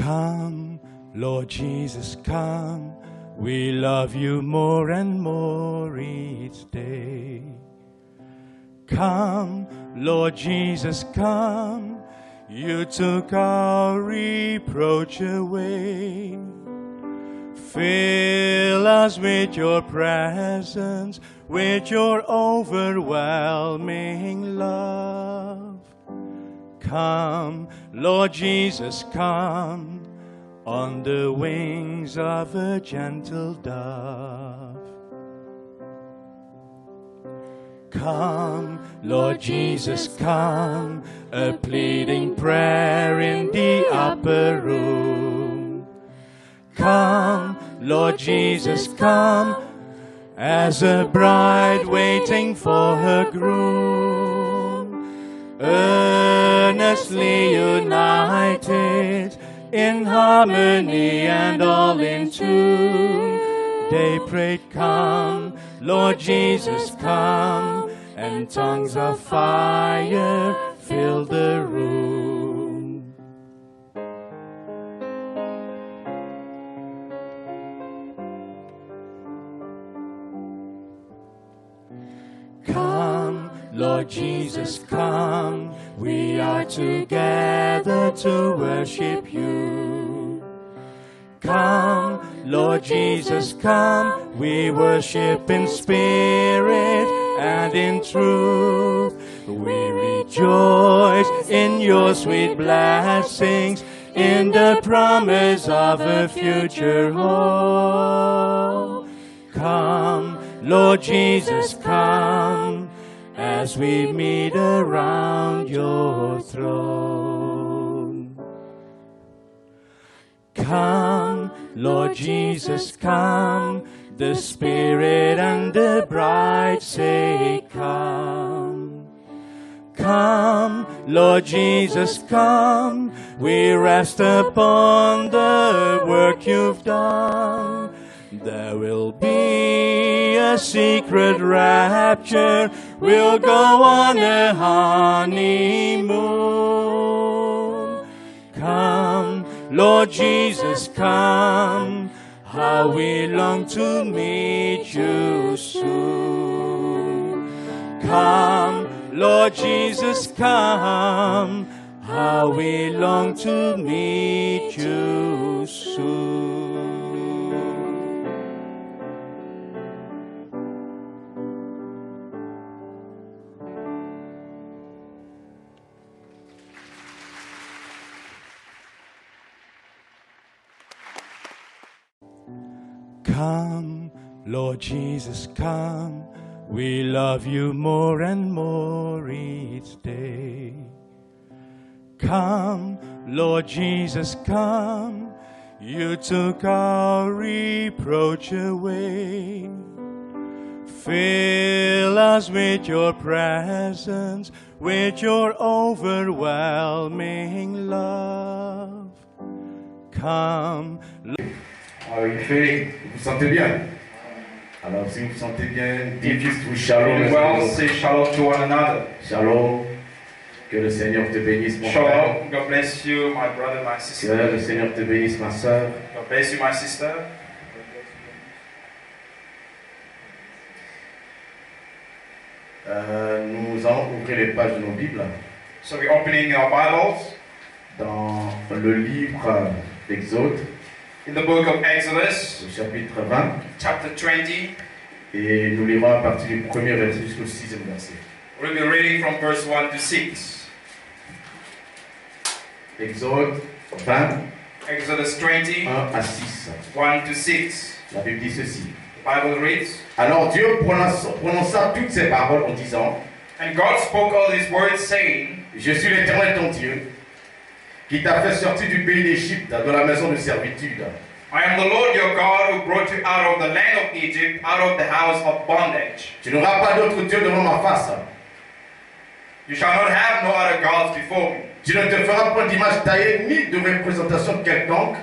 Come, Lord Jesus, come. We love you more and more each day. Come, Lord Jesus, come. You took our reproach away. Fill us with your presence, with your overwhelming love. Come, Lord Jesus, come, on the wings of a gentle dove. Come, Lord Jesus, come, a pleading prayer in the upper room. Come, Lord Jesus, come, as a bride waiting for her groom. Earnestly united, in harmony and all in tune, they prayed, come, Lord Jesus, come, and tongues of fire filled the room. Come, Lord Jesus, come, we are together to worship you. Come, Lord Jesus, come, we worship in spirit and in truth. We rejoice in your sweet blessings, in the promise of a future hope. Come, Lord Jesus, come, as we meet around your throne. Come, Lord Jesus, come, the Spirit and the bride say, come. Come, Lord Jesus, come, we rest upon the work you've done. There will be a secret rapture, we'll go on a honeymoon. Come, Lord Jesus, come, how we long to meet you soon. Come, Lord Jesus, come, how we long to meet you soon. Come, Lord Jesus, come, we love you more and more each day. Come, Lord Jesus, come, you took our reproach away. Fill us with your presence, with your overwhelming love. Come, il fait, vous vous sentez bien. Alors si vous vous sentez bien, dites juste shalom. Well, say shalom to one another. Shalom. Que le Seigneur te bénisse, mon frère. Shalom. God bless you, my brother, my sister. Que le Seigneur te bénisse, ma sœur. God bless you, my sister. Nous allons ouvrir les pages de nos Bibles. So we're opening our Bibles dans le livre d'Exode. In the book of Exodus, au chapitre 20, chapter 20, et nous lirons à partir du premier verset jusqu'au 6e verset. We'll be reading from verse 1 to 6. Exode 20, Exodus 20, 1 à 6. 1 to 6. La Bible dit ceci. The Bible reads, Alors Dieu prononça toutes ces paroles en disant, And God spoke all these words, saying, Je suis l'Éternel ton Dieu, qui t'a fait sortir du pays d'Égypte, de la maison de servitude. I am the Lord your God who brought you out of the land of Egypt, out of the house of bondage. Tu n'auras pas d'autre Dieu devant ma face. You shall not have no other gods before me. Tu ne te feras point d'image taillée, ni de représentation quelconque,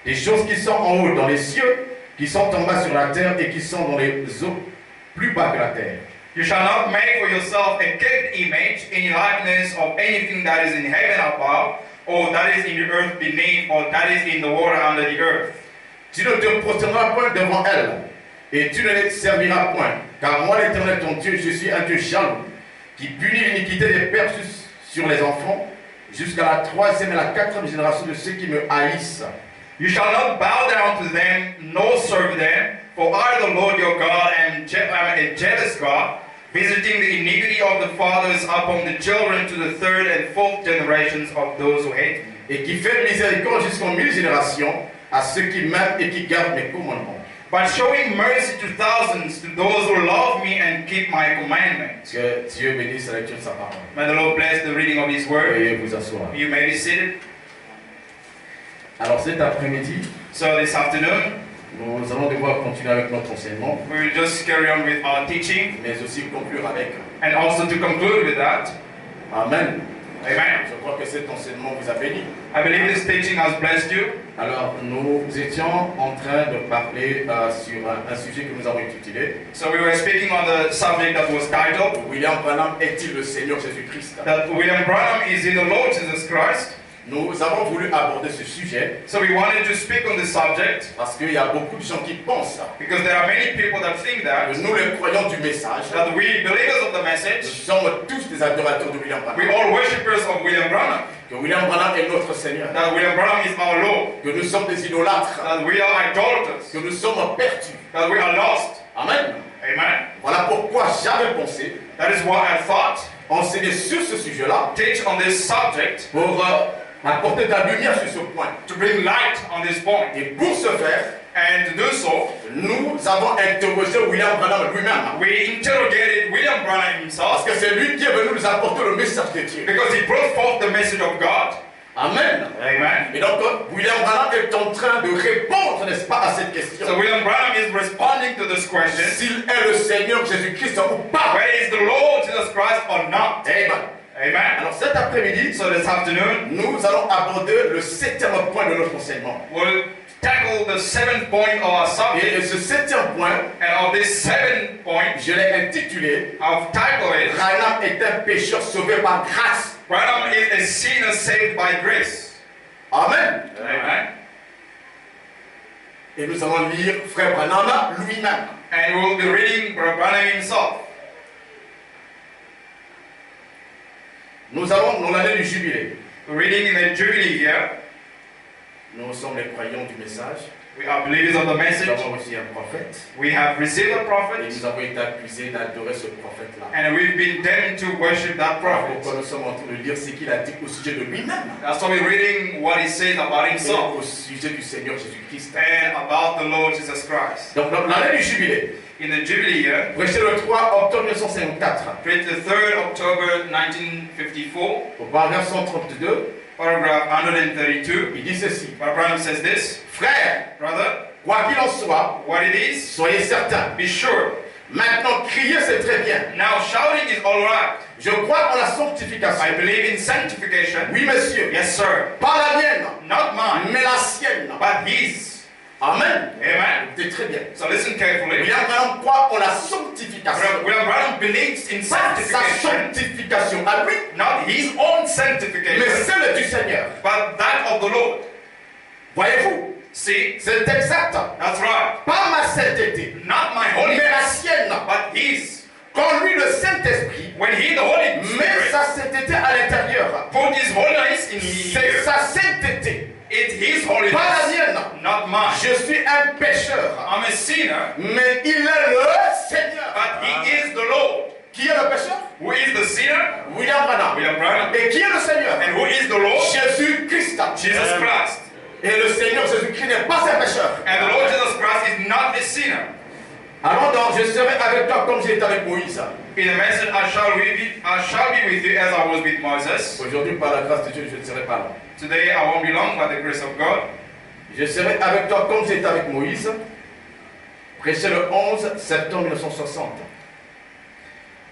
des choses qui sont en haut dans les cieux, qui sont en bas sur la terre et qui sont dans les eaux plus bas que la terre. You shall not make for yourself a carved image, any likeness of anything that is in heaven above, or that is in the earth beneath, or that is in the water under the earth. Tu ne te prosterneras point devant elle, et tu ne les serviras point. Car moi, l'Éternel ton Dieu, je suis un Dieu jaloux, qui punit l'iniquité des pères sur les enfants, jusqu'à la 3e et la 4e génération de ceux qui me haïssent. You shall not bow down to them, nor serve them, for I, the Lord your God, am a jealous God, visiting the iniquity of the fathers upon the children to the 3rd and 4th generations of those who hate me. Et qui fait miséricorde jusqu'en 1000 générations à ceux qui m'aiment et qui gardent mes commandements. But showing mercy to thousands, to those who love me and keep my commandments. Que Dieu bénisse la lecture de sa parole. May the Lord bless the reading of His word. Veuillez vous asseoir. You may be seated. Alors cet après-midi, So this afternoon, nous allons devoir continuer avec notre enseignement, we will just carry on with our teaching, mais aussi conclure avec. and also to conclude with that. Amen. Amen. Je crois que cet enseignement vous a béni. I believe this teaching has blessed you. Alors, nous étions en train de parler sur un sujet que nous avons étudié. So we were speaking on the subject that was titled, William Branham est-il le Seigneur Jésus-Christ? that William Branham is he the Lord Jesus Christ? Nous avons voulu aborder ce sujet So we wanted to speak on this subject parce qu'il y a beaucoup de gens qui pensent because there are many people that think that que nous, les croyants du message, we believers of the nous message, sommes tous des adorateurs de William we Branham. all worshippers of William Branham, Que William Branham est notre Seigneur. that William Branham is our Lord, Que nous sommes des idolâtres. that we are idolaters, Que nous sommes perdus. that we are lost. Amen. Amen. Voilà pourquoi j'avais pensé That is why I thought enseigner sur ce sujet-là teach on this subject pour apporter de la lumière sur ce point. to bring light on this point. Et pour ce faire, And to do so, nous avons interrogé William Branham lui-même. we interrogated William Branham Parce himself que c'est lui qui est venu nous apporter le message de Dieu. because he brought forth the message of God. Amen. Amen. Et donc, William Branham est en train de répondre, n'est-ce pas, à cette question. So William Branham is responding to this question. S'il est le Seigneur Jésus-Christ ou pas. Where is the Lord Jesus Christ or not? Amen. Amen. Alors cet après-midi, So this afternoon, nous allons aborder le 7e point de notre enseignement. we'll tackle the 7th point of our subject. Et ce 7e point, And of this 7th point, je l'ai intitulé I've titled it, Branham est un pécheur sauvé par grâce. Branham is a sinner saved by grace. Amen. Amen. Et nous allons lire Frère Branham lui-même. And we'll be reading Branham himself. Nous allons dans l'année du jubilé. We're reading in the Jubilee here. Nous sommes les croyants du message. We are believers of the Nous message. avons aussi un prophète. We have received a Et prophet, nous avons été accusés d'adorer ce prophète-là. and we've been damned to worship that Pourquoi prophet. nous sommes en train de lire ce qu'il a dit au sujet de lui-même. That's why we're reading what he says about Et himself au sujet du Seigneur Jésus-Christ. and about the Lord Jesus Christ. Donc dans l'année du jubilé, In the Jubilee year, prêché le 3 octobre 1954, preached the 3rd October 1954, au paragraphe 132, paragraph 132. il dit ceci. Branham says this, Frères, brother, quoi qu'il en soit, what it is, soyez certains. be sure. Maintenant, crier, c'est très bien. Now shouting is all right. Je crois en la I sanctification. believe in sanctification. Oui, monsieur. Yes, sir. Pas la mienne, Not mine, mais la sienne. but his. Amen. Amen. C'est très bien. So listen carefully. William Branham croit en la sanctification. William Branham believes in Pas sa sanctification, sanctification à lui, not his own mais sanctification, celle du Seigneur. but that of the Lord. Voyez-vous, See, c'est exact. that's right. Pas ma sainteté, Not my mais holiness, la sienne. but his. Quand lui, le Saint-Esprit, When he, the Holy met Spirit, sa sainteté à l'intérieur, put his holiness in c'est here, sa sainteté, it's his pas la holiness, mienne. not mine. Je suis un pécheur, I'm a sinner, mais il est le Seigneur. but he is the Lord. Qui est le pécheur? Who is the sinner? William Branham. William Branham. Et qui est le Seigneur? And who is the Lord? Jésus-Christ. Jesus Christ. Et le Seigneur Jésus-Christ n'est pas un pécheur. And the Lord Jesus Christ is not a sinner. Alors donc, je serai avec toi comme j'étais avec Moïse. In the message, I shall be with you as I was with Moses. Aujourd'hui, par la grâce de Dieu, je ne serai pas là. Today, I won't be long by the grace of God. Je serai avec toi comme j'étais avec Moïse. Prêché le 11 septembre 1960.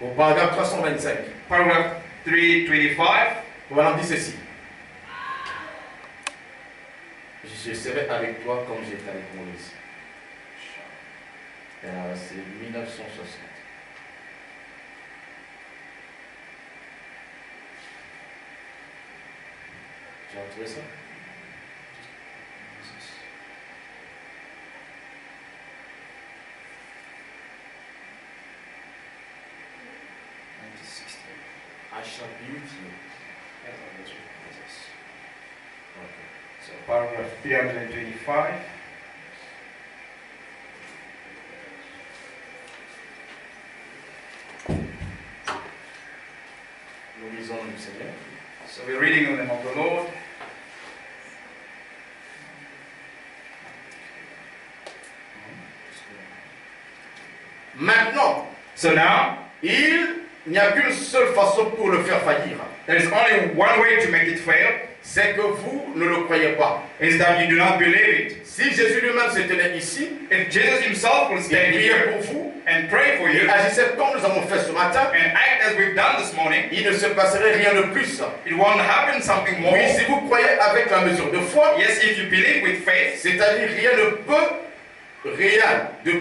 Au paragraphe 325. Paragraph 325. Voilà, dit ceci. Je serai avec toi comme j'étais avec Moïse. C'est 1960. Tu as retrouvé ça? I shall be with you. Okay. So paragraph 325. Nous lisons le Seigneur. So we're reading in the name of the Lord. Maintenant, So now, il n'y a qu'une seule façon pour le faire faillir. there is only one way to make it fail, C'est que vous ne le croyez pas. is that you do not believe it. Si Jésus lui-même se tenait ici, If Jesus himself will il stand priait here pour vous, and pray for il you agissait comme nous avons fait ce matin, and act as we've done this morning, il ne se passerait rien de plus. it won't happen something more. Oui, si vous croyez avec la mesure de foi, Yes, if you believe with faith, c'est-à-dire rien de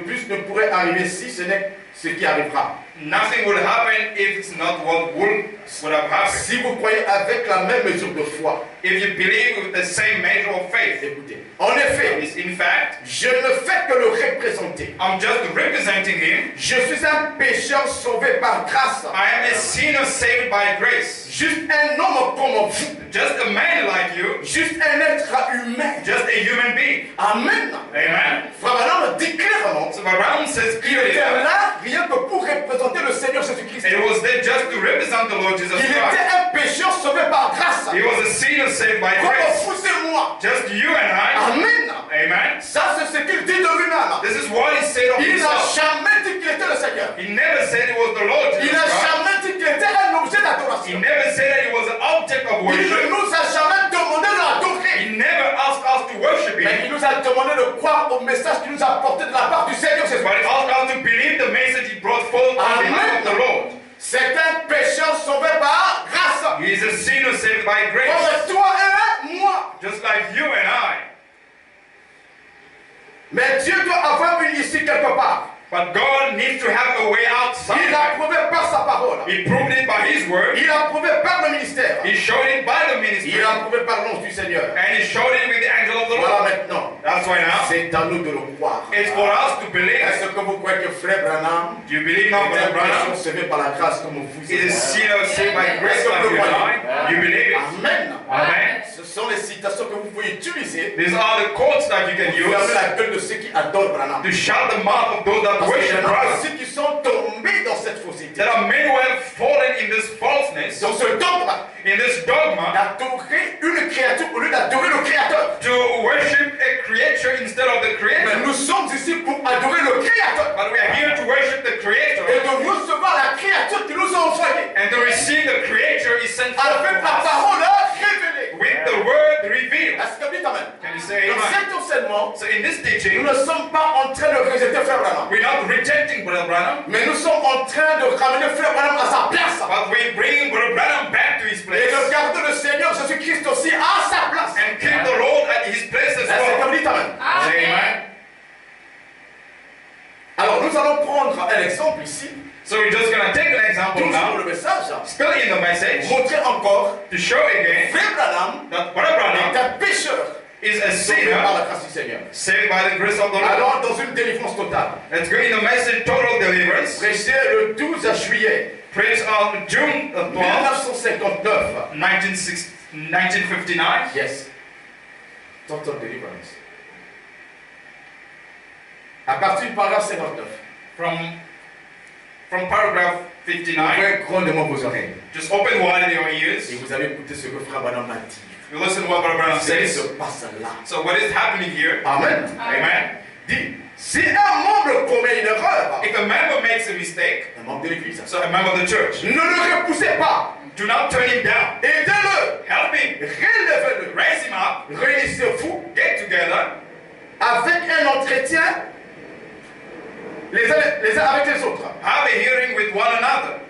plus ne pourrait arriver si ce n'est ce qui arrivera. nothing will happen if it's not what would have happened. Si vous croyez avec la même mesure de foi, If you believe with the same measure of faith, écoutez, en effet, in fact, je ne fais que le représenter. I'm just representing him. Je suis un pécheur sauvé par grâce. I am a sinner saved by grace. Juste un homme comme vous. Just a man like you, Juste un être humain. just a human being. Amen. Amen. Frère Branham dit clairement So Abraham says qu'il clearly était that là rien que pour représenter le Seigneur Jésus-Christ. it was there just to represent the Lord Jesus Il était Christ. un pécheur sauvé par grâce. He was a sinner saved by Comme grace. vous et moi. Just you and I. Amen. Amen. Ça, c'est ce qu'il dit de lui-même. This is what he said of Il n'a himself. jamais dit qu'il était le Seigneur. He never said it was the Lord Il Jesus n'a Christ. jamais dit qu'il était un objet He d'adoration. never said that he was an object of Il ne worship. nous a jamais demandé de l'adorer. He never asked us to worship Mais him. il nous a demandé de croire au message qu'il nous a porté de la part du Seigneur Jésus. But he asked us to believe the message he brought forth on behalf of the Lord. C'est un pécheur sauvé par grâce. He is a sinner saved by grace. Comme toi et moi. Just like you and I. Mais Dieu doit avoir une issue quelque part. But God needs to have a way out Il a somewhere. prouvé par sa parole. He proved it by his word. Il a prouvé par le ministère. He showed it by the ministry. Il a prouvé par l'once du Seigneur. And he showed it with the angel of the Voilà Lord. maintenant. That's why now C'est à nous de le croire. it's for us to believe. Est-ce que vous croyez que Frère Branham Do you believe est now, un Brother pécheur Branham? sauvé par la grâce comme vous It is et moi? sinner saved by grace like you and I. You believe it? Amen. Amen. Ce sont les citations que vous pouvez utiliser These are the quotes that you can pour fermer use la gueule de ceux qui adorent Branham. to shut the mouth of those that Parce qu'il y worship en a Branham. aussi qui sont tombés dans cette fausseté. There are many who have fallen in this falseness, Dans ce dogme in this dogma, d'adorer une créature au lieu d'adorer le Créateur. to worship a creature instead of the Mais Creator. nous sommes ici pour adorer le Créateur But we are here to worship the et Creator de recevoir la créature qui nous a envoyés and to receive the Creator is sent forth avec to la us parole révélée. with the word revealed. Est-ce que dites Amen? Can you say Dans amen? cet enseignement, So in this nous teaching, ne sommes pas en train de rejeter Frère Branham, we're not rejecting Brother Branham, mais nous sommes en train de ramener Frère Branham à sa place but we're bringing Brother Branham back to his et place de garder le Seigneur Jésus-Christ aussi à sa place. and keep the Lord at his place as Est-ce que well. vous dites Amen? Say amen. Alors nous allons prendre un exemple ici, So we're just going to take an example toujours now, le message, still in the message, montrer encore to show again Frère Branham that Brother Branham est un pécheur is a sauvé par sinner la grâce du Seigneur. saved by the grace of the Lord. Alors dans une délivrance totale, Let's go in the message total deliverance. prêché le 12 juillet Praise on June 12, 1959. 1959. Yes. Total deliverance. À partir du paragraphe 59, From paragraph ouvrez 59, grandement vos oreilles. just open wide your ears. Et vous allez écouter ce que Frère Branham a dit. You listen to what Brother Branham Ce qui says. se passe là. So what is happening here? Amen. Amen. Dit, si un membre commet une erreur, If a member makes a mistake, un membre de l'église, so a member of the church, ne le repoussez pas. do not turn him down. Aidez-le. Help him. Relevez-le. Raise him up. Réunissez-vous Get together avec un entretien les uns avec les autres. have a hearing with one another.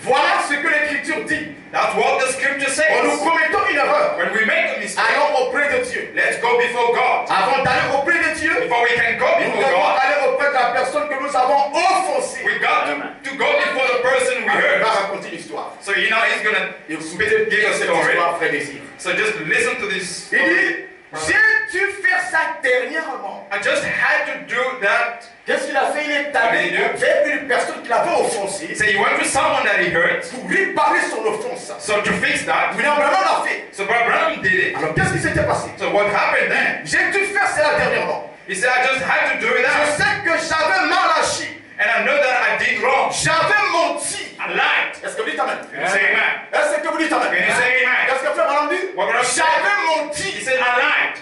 Voilà ce que l'Écriture dit. That's what the scripture Quand nous says. commettons une erreur, When we make a mistake, allons auprès de Dieu. let's go before God. Avant d'aller auprès de Dieu, Before we can go nous before devons God, aller auprès de la personne que nous nous avons offensé. We got to go before the person we Alors, il hurt. va raconter l'histoire. So you know he's gonna Et vous souhaitez give a cette story. histoire, frère Désir. So just listen to this Il story. dit, j'ai dû faire ça dernièrement. I just had to do that. Qu'est-ce qu'il a fait? Il est allé vers une personne qui l'avait offensé So he went to someone that he hurt. pour lui parler son offense. So to fix that, William Branham l'a fait. so Brother Branham did it. Alors qu'est-ce qui s'était passé? So what happened then? J'ai dû faire cela dernièrement. He said, I just had to do it Je out. sais que j'avais mal agi. And I know that I did wrong. J'avais menti. I lied. Est-ce que vous dites amen? Can you say amen? Est-ce que vous dites amen? Can you say amen? Qu'est-ce que frère Branham dit? What Branham said? J'avais He menti. said, I lied.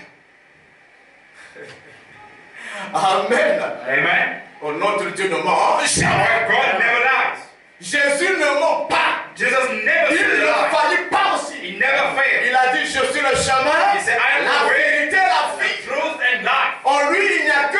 Amen. Amen. Oh, notre Dieu ne ment Our jamais. God never lies. Jésus ne ment pas. Jesus never Il said a ne lie. faillit pas aussi. He never failed. Il a dit, je suis le chemin, He said, I am la the way, vérité, la the vie. truth, and life. En lui, il n'y a que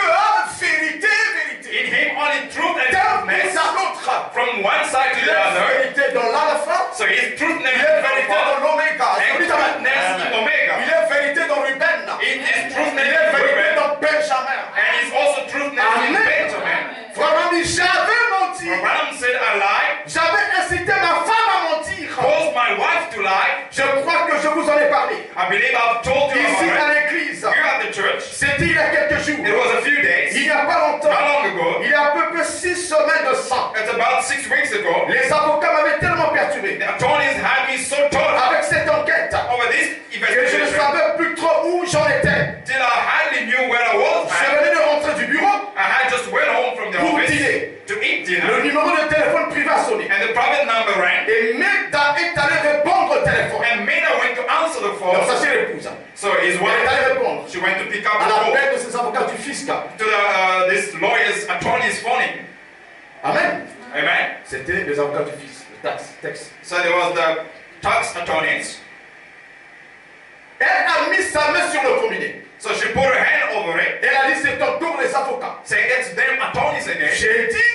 vérité, vérité. In him only truth and D'un bout truthfulness. à l'autre. From one side to Il the est other. vérité dans l'alpha. So his truthness Il is est from vérité dans God. l'oméga. And Vous dites amen. truthness in Omega. Il est vérité dans Ruben. It is Il truthness est in vérité Reuben. dans Benjamin. And it's also truthness in Amen. Benjamin. Frère dit, j'avais menti. Abraham said, I lied. J'avais incité ma femme à mentir. Caused my wife to lie. Je crois que je vous en ai parlé. I believe I've told you Ici about à it. l'église. Here at the church. C'était il y a quelques jours. It was a few Il days. n'y a pas longtemps. Not long ago. Il y a à peu près 6 semaines de ça. It's about 6 weeks ago. Les avocats m'avaient tellement perturbé The attorneys had me so torn up avec cette enquête over this que je ne investigation savais plus trop où j'en étais. till I hardly knew where I was. Je venais de rentrer du bureau I had just went home from the pour office dîner. to eat Le dinner, numéro de téléphone privé a sonné. and the private number rang, Et Meda est allé répondre au téléphone. and Mina went to answer the Donc phone. ça c'est l'épouse. So his Elle est wife, allée répondre she went to pick up à the phone l'appel de ses avocats du fisc. to this lawyer's attorney's phone. Amen. Amen. C'était les avocats du fisc. Le texte. So there was the tax attorneys. Elle a mis sa main sur le combiné. So she put her hand over it, Elle a dit c'est ton tour les avocats. saying it's them attorneys again. J'ai dit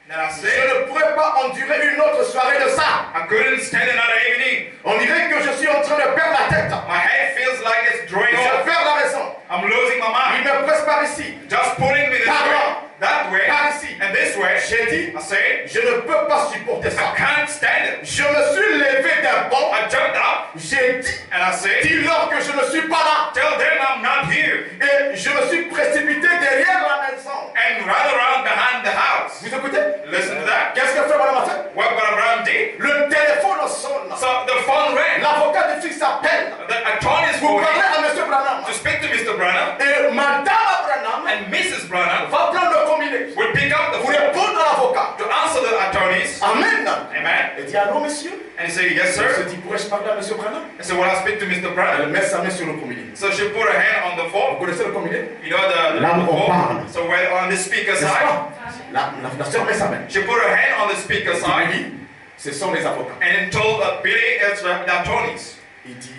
Then I je said, ne pourrais pas endurer une autre soirée de ça. I couldn't stand another evening. On dirait que je suis en train de perdre la tête. My head feels like it's drawing Je off. perds la raison. I'm losing my Il mind. me presse par ici, Just pulling me this Par way, là. that way, par ici. and this way. J'ai dit I said, je ne peux pas supporter I ça. can't stand it. Je me suis levé d'un bond. I jumped up J'ai dit and I said, dis-leur que je ne suis pas là. tell them I'm not here. Et je me suis précipité derrière la maison. And run around behind the house. Vous écoutez? Listen to that. Qu'est-ce que Frère Branham a fait? What Abraham did. Le téléphone sonne. So the phone rang. L'avocat du fils s'appelle The attorneys pour were parler here à M. Branham. to speak to Mr. Branham, Et Madame Branham and Mrs. Branham va prendre le combiné would pick up the pour phone répondre à l'avocat. to answer the attorneys. Amen. Amen. Elle dit allô monsieur? And say, yes, Elle se sir. dit pourrais-je parler à M. Branham? I said, well, I speak to Mr. Elle Branham. met sa main sur le combiné. So she put her hand on the Vous phone. connaissez le combiné? You know the Là où on phone? parle. So we're on the speaker N'est-ce side. pas? La sœur met sa main. She put her hand on the speaker Elle side dit ce sont les avocats. and then told Billy it's the attorneys. Il dit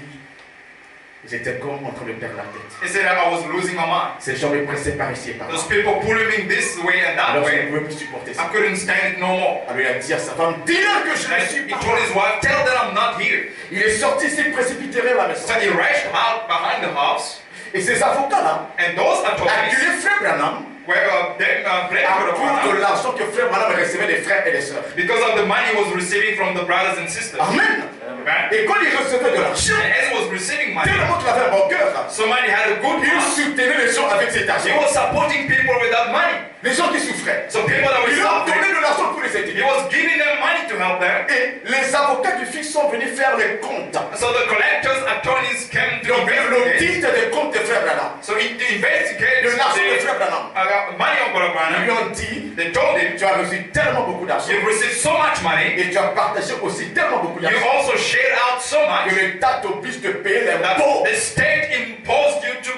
j'étais comme en train de perdre la tête. He said I was losing my mind. Ces gens me pressaient par ici et par là. Those people pulling me this way and that Alors je ne way. pouvais plus supporter I ça. couldn't stand it no more. Alors il a dit à sa femme dis-leur que je ne And suis he pas told là. his wife, tell them I'm not here. Il est sorti, s'est précipité vers la maison. So he rushed out behind the house, Et ces avocats-là, and those attorneys accusé Frère Branham were blamed à for the cause de Branham l'argent que Frère Branham recevait des frères et des sœurs. because of the money he was receiving from the brothers and sisters. Amen. Amen. Et quand il recevait de l'argent, And as he was receiving money, tellement qu'il avait un bon cœur, somebody had a good il heart. soutenait les gens avec cet He argent. was supporting people with that money. Les gens qui souffraient. So people that were Il leur donnait suffering, de l'argent pour les he aider. was giving them money to help them. Et les avocats du fils sont venus faire les comptes. So the collectors, attorneys came to Donc investigate. l'audit des comptes de Frère Branham. So he investigated De l'argent de the Frère Branham. money of Brother Ils lui Branham. ont dit They told him, tu as reçu tellement beaucoup d'argent you've received so much money, et tu as partagé aussi tellement beaucoup you d'argent also shared out so que much l'État t'oblige de payer that l'impôt. the state imposed you to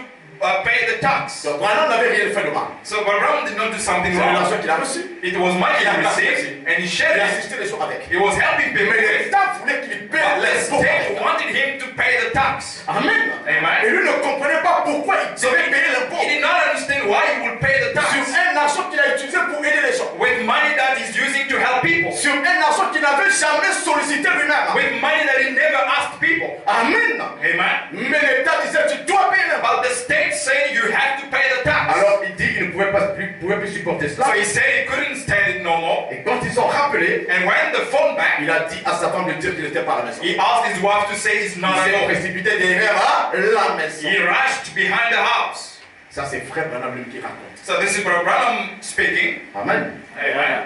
pay the tax. Donc Branham n'avait rien fait de mal. So Brother Branham did not do something C'est wrong. l'argent qu'il a reçu. It was money he Il a received, and he Il shared a it. assisté les gens avec. He was helping people Mais with it. l'État voulait qu'il paye But the l'impôt. state wanted him to pay the tax. Amen. Amen. Et lui ne comprenait pas pourquoi il So devait payer l'impôt he did not understand why he would pay the sur tax un argent qu'il a utilisé pour aider les gens. with money that he's using to help people, Sur un argent qu'il n'avait jamais sollicité lui-même. with money that he never asked people. Amen. Amen. Mais l'État disait tu dois payer l'impôt. But the state said you have to pay the tax. Alors il dit qu'il ne pouvait pas plus pouvait plus supporter So cela. he said he couldn't stand it no more. Et quand ils sont rappelés, And when the phone back, il a dit à sa femme de dire qu'il n'était pas à la maison. he asked his wife to say he's Il not s'est at home. précipité derrière à la maison. He rushed behind the house. Ça, c'est frère Branham lui qui raconte. So this is Brother Branham speaking. Amen. Amen.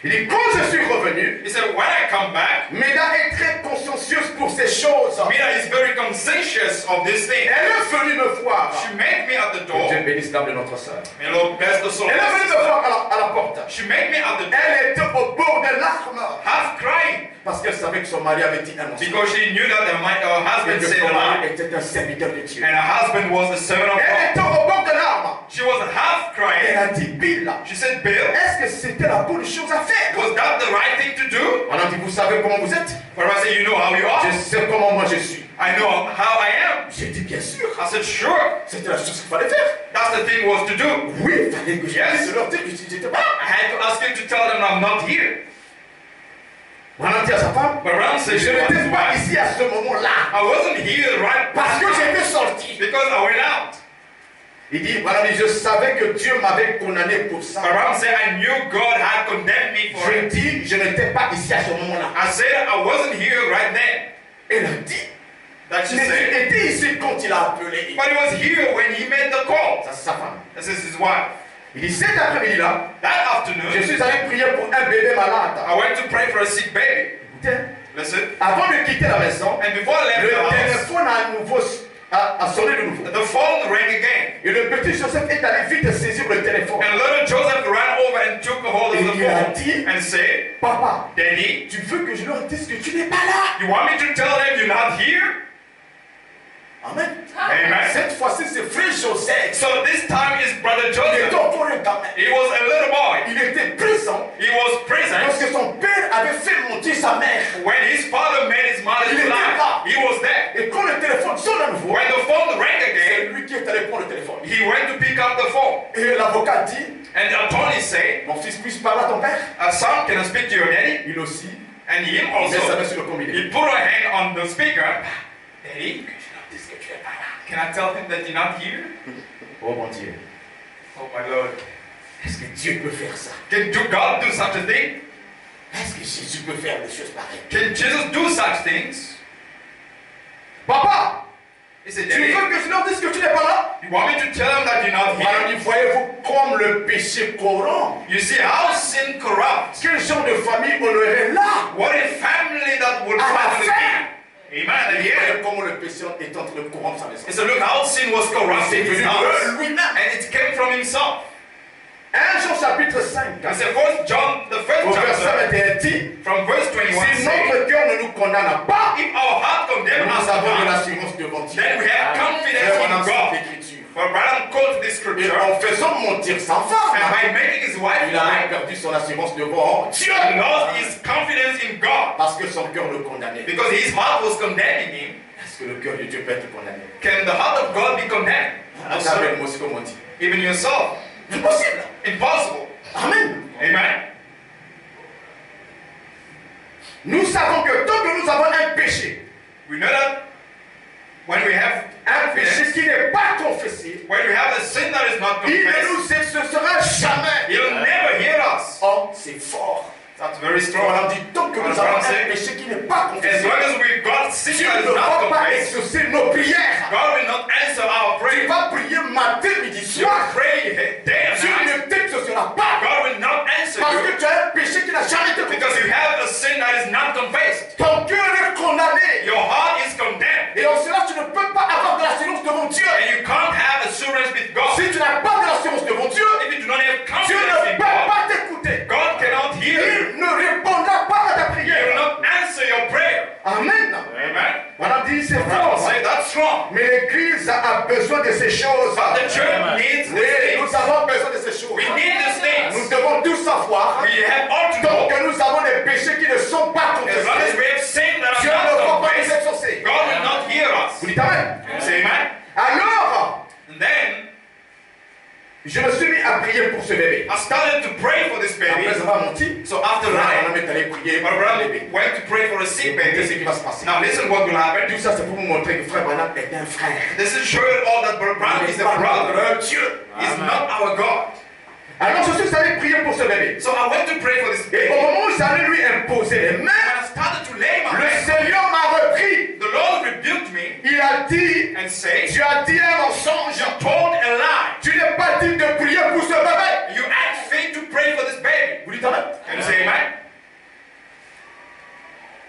Il dit, quand je suis revenu, He said, when I come back, Méda est très consciencieuse pour ces choses. Mira is very conscientious of this thing. Elle est venue me voir. She met me at the Que door. Dieu bénisse l'âme de notre sœur. May the Lord bless the soul of Elle est my venue me sister. voir à la porte. She met me at the door, Elle était au bord de larmes. half crying, Parce qu'elle savait que son mari avait dit un mensonge. because she knew that her Et husband que said son a mari lie, était un serviteur de Dieu. and her husband was the servant of Elle God. était au bord de larmes. She was half Elle crying. a dit, Bill, She said, Bill, est-ce que c'était la bonne chose à faire? was that the right thing to do? On a dit, vous savez comment vous êtes? But I said, you know how you are. Je sais comment moi je suis. I know how I am. J'ai dit, bien sûr. I said, sure. C'était la chose qu'il fallait faire. That's the thing was to do. Oui, il fallait que je Yes. dise de leur dire que j'étais pas là. I had to ask him to tell them I'm not here. On a dit à sa femme, But Ram said, je she was n'étais pas why? ici à ce moment-là. I wasn't here right Parce que now j'étais sorti. because I went out. Il dit, voilà, je savais que Dieu m'avait condamné pour ça. But Ram said, I knew God had condemned me for Je it. dis, je n'étais pas ici à ce moment-là. I said I wasn't here right then. Elle a dit, That she mais tu said. étais ici quand il a appelé. But he was here when he made the call. Ça, c'est sa femme. This is his wife. Il dit, cet après-midi-là, That je afternoon, suis allé prier pour un bébé malade. I went to pray for a sick baby. Écoutez, Listen. avant de quitter la maison, And before I left le the house, téléphone a sonné de nouveau. the phone rang again. Et le petit Joseph est allé vite saisir le téléphone. And little Joseph ran over and took a hold of Et the il a phone dit, and said, papa, Daddy, tu veux que je leur dise que tu n'es pas là? you want me to tell them you're not here? Amen. Amen. Cette fois-ci, c'est frère Joseph. So this time his brother Il était Joseph, encore un gamin. he was a little boy. Il était présent He was present lorsque son père avait fait monter sa mère. when his father made his mother's Il était life. là. He was there. Et quand le téléphone sonne à nouveau, When the phone rang c'est again, lui qui est allé prendre le téléphone. he went to pick up the phone. Et l'avocat dit, And the attorney said, mon fils, puis-je parler à ton père? son, can I speak to your daddy? Il aussi, And him il met sa main also, sur le combiné. he put a hand on the speaker. Daddy, Que je leur dise que tu es pas là. can I tell him that you're not here? Oh mon Dieu, Oh my Lord. est-ce que Dieu peut faire ça? Can God do such a thing? Est-ce que Jésus peut faire des choses pareilles? Can Jesus do such things? Papa, He said, tu veux Daddy, que je leur dise que tu n'es pas là? you want me to tell him that you're not Voilà, here? dit, voyez-vous comme le péché corrompt. You see how sin corrupts. Quel genre de famille on aurait là? What a family that would À la finally fin. be. Amen. And Et here, voyez comment le péché est en train de corrompre sa maison. he said, look how sin was corrupting his house. lui-même. And it came from himself. 1 Jean chapitre 5, He said, first John, the first au verset chapter, 21 dit, from verse 21 si says, notre cœur ne nous condamne pas, if our heart condemn us nous avons de not, l'assurance devant Dieu. then we have confidence Et on in a God. l'Écriture. For Branham quotes this Et scripture, en faisant mentir sa and femme, by making his wife il a lie, perdu son assurance devant Dieu. he lost his confidence in God Parce que son cœur le condamnait. because his heart was condemning him. Est-ce que le cœur de Dieu peut être condamné? Can the heart of God be condemned? No, Avec sir. moi aussi, comme on dit. Even yourself. Impossible. Impossible. Amen. Amen. Nous savons que tant que nous avons un péché, We know that when we have un péché confidence, qui n'est pas confessé, when we have a sin that is not il ne confessed, nous exaucera jamais. he'll never hear us. Oh, c'est fort. That's very On strong. a dit tant que nous avons un péché qui n'est pas As confessé, long as we've got sin Dieu that ne is not va pas confessed, exaucer nos prières. God will not answer our Tu prayer. vas prier matin, midi, You soir. pray day and Dieu night. ne t'exaucera pas God will not answer parce you que tu as un péché qui n'a jamais été because confessé. you have a sin that is not confessed. Ton cœur est condamné. Your heart is condemned. Et en cela, tu ne peux pas avoir de l'assurance devant Dieu. And you can't have assurance with God. Si tu n'as pas de l'assurance devant Dieu, If you do not have Dieu confidence ne in peut God, pas t'écouter. God cannot hear you. Il ne répondra pas à ta He will prière. not answer your prayer. Amen. Amen. Voilà, dit c'est I'll fort. say that's strong. Mais l'Église a besoin de ces choses. But the church needs Oui, these nous things. avons besoin de ces choses. We need these Nous things. devons tous savoir We have all to donc know. que nous avons des péchés qui ne sont pas As long as confessés. we have sin that Dieu are ne va not pas nous confessed, exaucer. God will not hear us. Vous dites Amen. Say amen. Alors, And then je me suis mis à prier pour ce bébé. I started to pray for this baby. Après avoir menti, So after on lying, est allé prier pour my le brother bébé. went to pray for a sick Écoutez ce baby. qui va se passer. Now listen what will happen. Tout ça, c'est pour vous montrer que Frère Branham est un frère. This is showing all that Brother Branham is a brother. Notre Dieu. He's not our God. Alors je suis allé prier pour ce bébé. So I went to pray for this Et baby. au moment où j'allais lui imposer les When mains, I started to lay my le hands, Seigneur m'a repris. the Lord rebuked me Il a dit, and said, tu as dit un mensonge. "You told a lie. Tu n'es pas digne de prier pour ce bébé. You asked faith to pray for this baby." Vous dites amen? Can you say amen?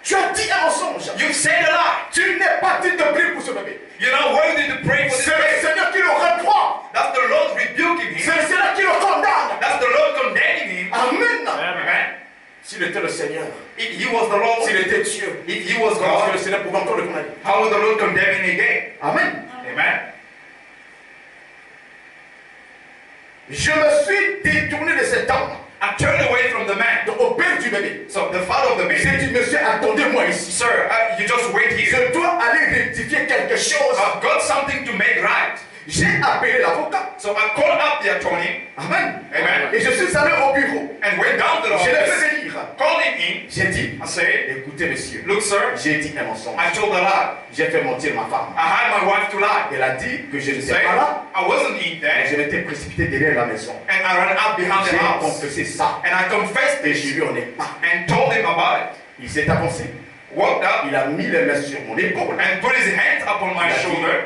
Tu as dit un mensonge. You've said a lie. Tu n'es pas digne de prier pour ce bébé. You're not worthy to pray for this C'est le baby. Seigneur qui le reprend. That's the Lord rebuking C'est him. le Seigneur qui le condamne. That's the Lord condemning him. Amen. Amen. S'il était le Seigneur, If he was the Lord, s'il était Dieu, if he was comment est-ce que God, le Seigneur pouvait encore le condamner? how would the Lord condemn him again? Amen. Amen. Je me suis détourné de cet homme. I turned away from the man. Donc, au père du bébé. So the father of the J'ai baby, dit, monsieur, attendez-moi ici. sir, you just wait here. Je dois aller rectifier quelque chose. I've got something to make right. J'ai appelé l'avocat. So I called up the attorney Amen. Amen. Et je suis allé au bureau. and went down to the Je l'ai office, fait venir. called him in. J'ai dit, I said, écoutez, monsieur, "Look, sir, j'ai dit un mensonge. I told a lie. J'ai fait mentir ma femme. I had my wife to lie. Elle a dit que je ne sais Say, pas là. I wasn't in Et there, je m'étais précipité derrière la maison. and I ran out behind the J'ai house, confessé ça. and I confessed Et this je lui en ai pas. and told him about it. Il s'est avancé. Walked up Il a mis les mains sur mon épaule. and put his hands upon my Il a dit, shoulder.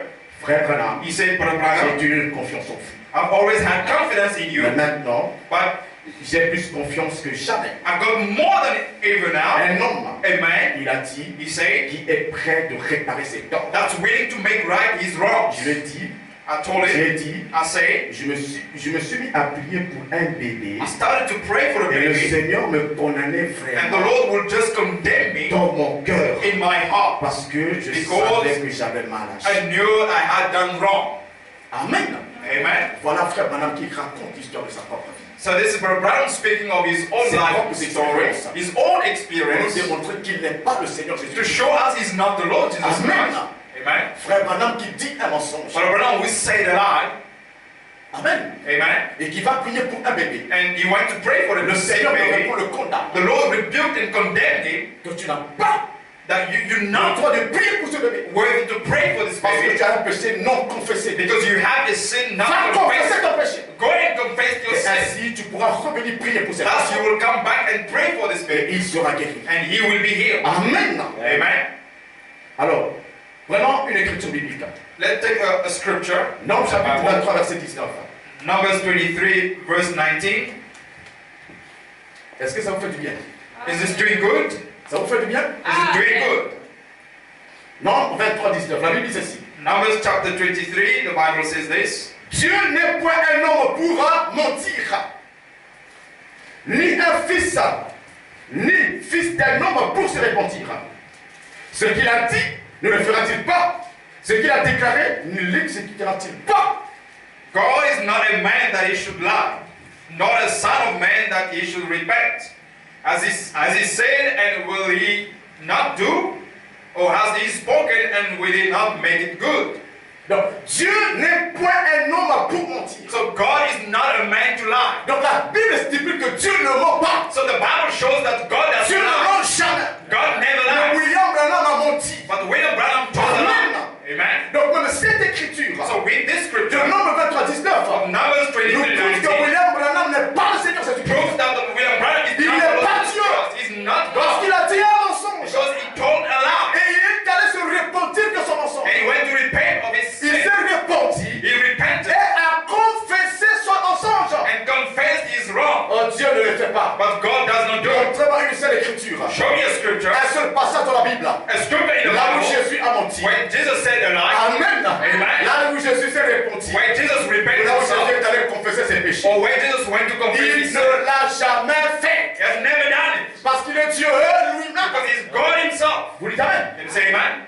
frère Branham, He said, "Brother Branham, j'ai eu confiance en vous. I've always had confidence in you, Mais maintenant, but j'ai plus confiance que jamais. I've got more than ever now." Un homme, A man, il a dit, he said, qui est prêt de réparer ses torts. that's willing to make right his wrongs. Je lui ai dit, I told him, j'ai dit, I said, je me suis mis à prier pour un bébé. I started to pray for the Et le baby, Seigneur me condamnait and the vraiment Lord would just condemn me dans mon cœur. in my heart. Parce que je Because savais que j'avais mal agi. I knew I had done wrong. Amen. Amen. Voilà frère Branham qui raconte l'histoire de sa propre vie. So this is Brother Brown speaking of his own Ses life propres story, expériences. his own Pour nous experience, démontrer qu'il n'est pas le Seigneur to Jésus. show us he's not the Lord Jesus Amen. Christ. Amen. Frère Branham qui dit un mensonge. Brother Brown will say the lie. Amen. Amen. Et qui va prier pour un bébé. And he went to pray for Le the sick Seigneur me baby. répond le condamne. The Lord rebuked and condemned him Que tu n'as pas that you're le not droit de prier pour ce bébé. worthy to pray for this Parce que baby tu as un péché non confessé. because you have a sin not Va confesser confessed. ton péché. Go and confess your Et sin. ainsi tu pourras revenir prier pour cette Thus you personne. will come back and pray for this Et baby il sera guéri. and he will be healed. Amen. Amen. Alors, prenons une écriture biblique. Let's take a scripture. Nombre chapitre 23, verset 19. Numbers 23, verse 19. Est-ce que ça vous fait du bien? Is this doing good? Ça vous fait du bien? Is it doing good? Nombre 23, 19. La Bible dit ceci. Numbers chapter 23, the Bible says this. Dieu n'est point un homme pour mentir, ni un fils, ni fils d'un homme pour se repentir. Ce qu'il a dit, ne le fera-t-il pas? Ce qu'il a déclaré, ne l'exécutera-t-il pas? God is not a man that he should lie, not a son of man that he should repent. As he said, and will he not do? Or has he spoken, and will he not make it good? Donc, Dieu n'est point un homme pour mentir. So God is not a man to lie. Donc, la Bible stipule que Dieu ne ment pas. So the Bible shows that God does Dieu ne not lie. ment jamais. God never Mais lies. William Branham a menti. But William Branham told a lie. Amen. Donc, même cette écriture, So with this de scripture Nombre 23, 19, of Numbers nous 23, prouve que 19, William Branham n'est pas le Seigneur Jésus-Christ. proves that William Branham is Il not n'est the pas Lord Jesus Dieu. Christ. He's not Parce God. qu'il a dit un mensonge. Because he told a lie. Et il est allé se repentir de son mensonge. And he went to repent of his Il sin. s'est repenti He repented et a confessé son mensonge. and confessed his wrong. Oh, Dieu ne le fait pas. But God does not do it. Montrez-moi une seule écriture. Show me a scripture. Un seul passage dans la Bible. A scripture in the Là où Bible Jésus a menti. when Jesus said a lie. Amen. Amen. Là où Jésus s'est repenti. When Jesus repented Là où Jésus himself. est allé confesser ses péchés. Or when Jesus went to confess Il his sin. ne l'a jamais fait. He has never done it. Parce qu'il est Dieu lui-même. Because he's God himself. Vous dites Amen. Can you say amen?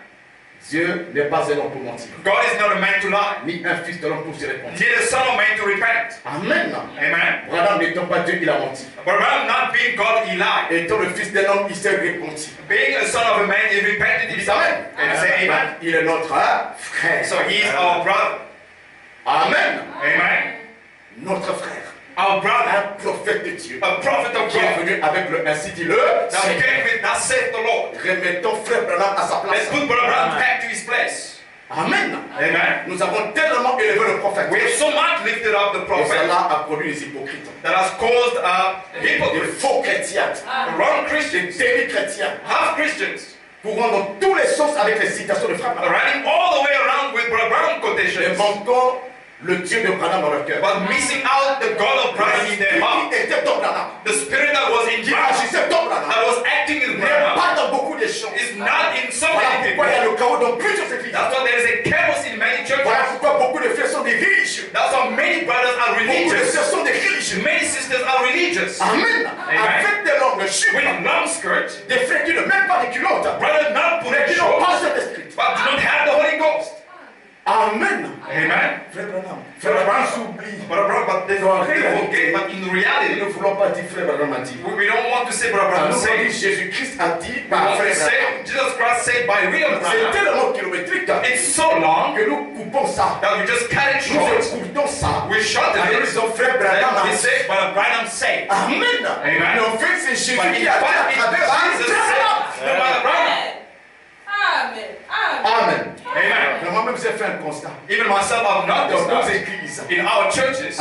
Dieu n'est pas un homme pour mentir. God is not a man to lie. Ni un fils de l'homme pour se répondre. Neither son of man to repent. Amen. Amen. Branham n'étant pas Dieu, il a menti. But Branham not being God, he lied. Étant le fils d'un homme, il s'est repenti. Being a son of a man, he repented himself. Can you say amen? Il est notre frère. So he is our brother. Amen. Amen. Notre frère. our brother, un prophète de Dieu, a prophet of qui est God, venu avec le ainsi dit le that Seigneur. came with that saith the Lord. Remettons frère Branham à sa Let's place. put Brother Branham back to his place. Amen. Amen. Nous avons tellement élevé le prophète. We have so much lifted up the Et prophet cela a produit des hypocrites. that has caused Des hypocrites, faux chrétiens. wrong Des Christians, demi-chrétiens. half Christians, Pour rendre dans tous les sens avec les citations de frère Branham. running all the way around with Brother Branham Et quotations, manquant le Dieu de Branham dans leur cœur. but missing out the God of Branham in their heart. Qui était dans Branham. The spirit that was in Qui Branham, agissait dans Branham. that was acting in N'est Branham, pas dans beaucoup des champs. is not in so Voilà many pourquoi il y a people. le chaos dans plusieurs églises. That's why there is a chaos in many churches. Voilà pourquoi beaucoup de frères sont des religieux. That's why many brothers are Beaucoup de religious. sœurs sont des religieux. Many sisters are religious. Amen. Amen. Avec des longues jupes. With long skirts, Des frères qui ne mettent pas de culottes. brothers not put Mais a qui n'ont show, pas cet esprit. but do not have the Holy Ghost. Amen. Amen. Frère Branham. Frère Branham s'oublie. But they forget, but in Nous reality, ne voulons pas dire frère Branham a dit. we don't want to say Brother Branham Nous voulons said. dire Jésus-Christ a dit We par want to frère Branham. say Jesus Christ said by William C'est Branham. tellement kilométrique It's so long que nous coupons ça. that we just cut it Nous short. écoutons ça. We shorten Et nous it. disons frère Branham Then a we dit. say Brother Branham said. Amen. Amen. Mais en fait, c'est Jésus But qui in a dit fact, à travers Jesus said to Brother Branham. Amen. Amen. Amen. Amen. Mais moi-même, j'ai fait un constat. Even myself, I've Dans noticed nos that églises, in our churches,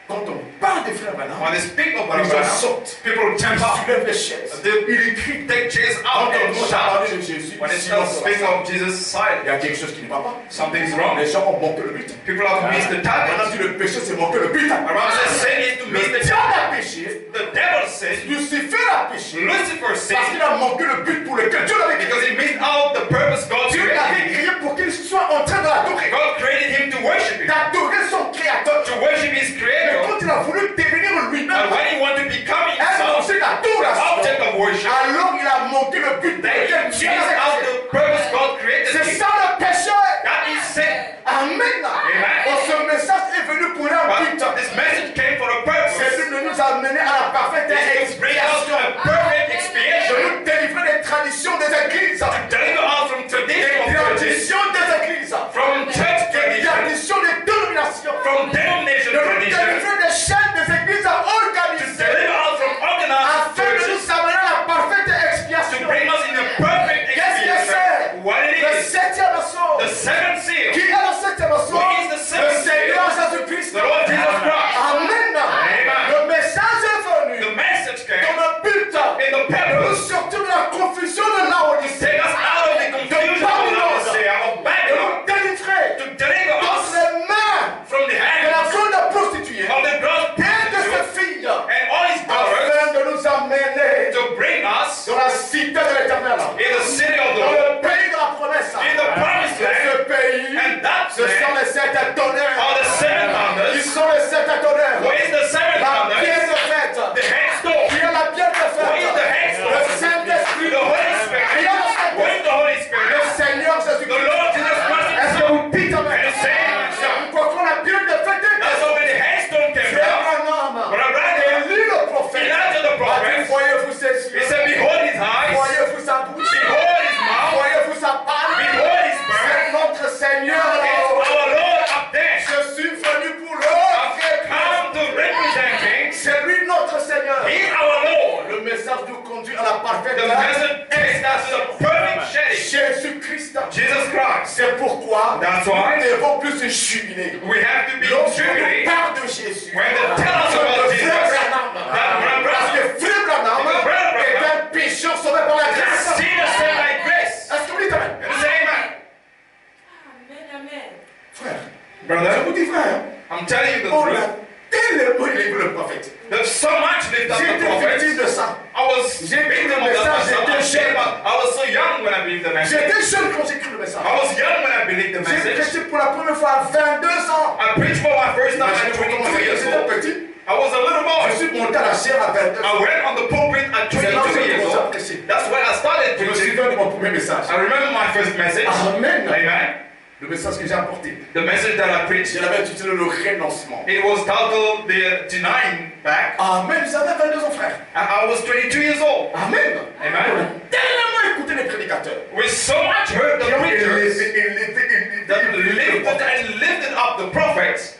quand on parle de frère Branham, when they speak of Brother les gens Branham, sautent, people ils jump up. soulèvent les chaises. They take chairs Quand out on and nous a shout. parlé de Jésus, When they silence start speaking sur la of Jesus' salle. side, Il y a quelque chose qui ne va pas. something's wrong. Les gens ont manqué le but. People have missed the On a target. dit le péché, c'est manquer le but. Abraham says sin is to miss Le the diable target. a péché, The devil sinned. Lucifer a péché, Lucifer parce qu'il sinned a manqué le but pour lequel Dieu l'avait because créé. he missed out the purpose God Dieu l'avait created him. créé pour qu'il soit en train de l'adorer. God created him to worship him, D'adorer son créateur. to worship his Mais creator. quand il a voulu devenir lui-même And when he wanted to become un himself, objet the d'adoration, object of worship, alors il a manqué le but pour then he lequel missed Dieu l'avait out créé. the purpose God created C'est him. ça le péché. That is sin. Amen. Oh, ce message est venu pour un But but. this message came for a C'est purpose. lui de nous amener à la parfaite It's to bring us to expiation. a perfect De expiation. nous délivrer des traditions des églises. Deliver us from Des traditional churches, traditions des églises. from church Des tradition, traditions des dénominations. from denomination De nous tradition, délivrer des chaînes des églises à to organiser. deliver us from organized Afin de churches, nous amener à la parfaite to expiation. bring us in a perfect Qu'est-ce que expiation. c'est? What it Le is, septième assaut. the seventh seal, Qui est le septième assaut? Who is the Le seventh Seigneur seal? Jésus-Christ. the Lord Jesus Christ. Amen. Amen. Le message est venu The message dans came le but in the de nous purpose sortir de la confusion de to Laodicée. take us out of the confusion of Laodicea, of Et Babylon, nous délivrer to deliver dans us les mains from the de la hands grande prostituée of the gross et de ses prostitute filles and all his daughters, afin de nous amener to bring us dans la cité de l'Éternel, in the city of the dans Lord, le pays de la promesse. in the promised Et land, ce pays, and that ce sont land les sept tonnerres. are the seven Qui thunders. sont les sept tonnerres? Who is the seven La pierre thunders? de fête. The headstone. Qui est la pierre de Who is the fête? headstone? Le Saint-Esprit. The Holy Spirit. Et le Saint-Esprit. Who is the Holy Le Spirit? Seigneur The Jésus-Christ. Lord Jesus Christ Est-ce que himself. vous dites amen? And say amen. C'est pourquoi la pierre de fête est That's how when the headstone came Frère down. Branham. Brother Branham, Élie le prophète. Elijah the A dit, prophet, voyez-vous ses he yeux. said, behold his eyes, Voyez-vous sa bouche. behold his mouth, Voyez-vous sa palme. behold his C'est birth. notre Seigneur It's là-haut. our Lord up there. Je suis venu pour I've le come to represent him. C'est lui notre Seigneur. He's our Lord. Le message nous conduit à la parfaite The message takes us to the perfect shedding. Jésus-Christ. Jesus Christ. C'est pourquoi That's nous why devons plus jubiler. we have to be Lorsqu'on jubilating parle de Jésus, when they tell us about Jesus. That parce que frère Branham Because Brother Branham est un pécheur sauvé par la is a grâce. sinner saved by grace. Est-ce que vous dites amen? And say amen. Amen. Amen. Frère, je Brother, vous dis frère, I'm telling you the on a truth. tellement élevé le prophète. There's so much lift up J'ai the été prophet. victime de ça. I was J'ai écrit victim le of that message, myself. j'étais I'm jeune. ashamed, but I was so young when I believed the message. J'étais jeune quand j'ai écrit le message. I was young when I believed the J'ai message. prêché pour la première fois à 22 ans. I preached for my first time at Imaginez-vous comment 22 years j'étais old. petit. I was a little Je boy. suis monté à la chair à 22 I ans. went on the pulpit at C'est là où 22 j'ai years commencé à old. prêcher. That's when I started Je me preaching. souviens de mon premier message. I remember my first message. Amen. Amen. Le message que j'ai apporté. The message that I preached. Je l'avais intitulé le renoncement. It was titled The Denying Back. Amen. J'avais 22 ans, frère. And I was 22 years old. Amen. Amen. On a tellement écouté les prédicateurs. We so much heard the Qui ont preachers élevé, that lifted and lifted up the prophets.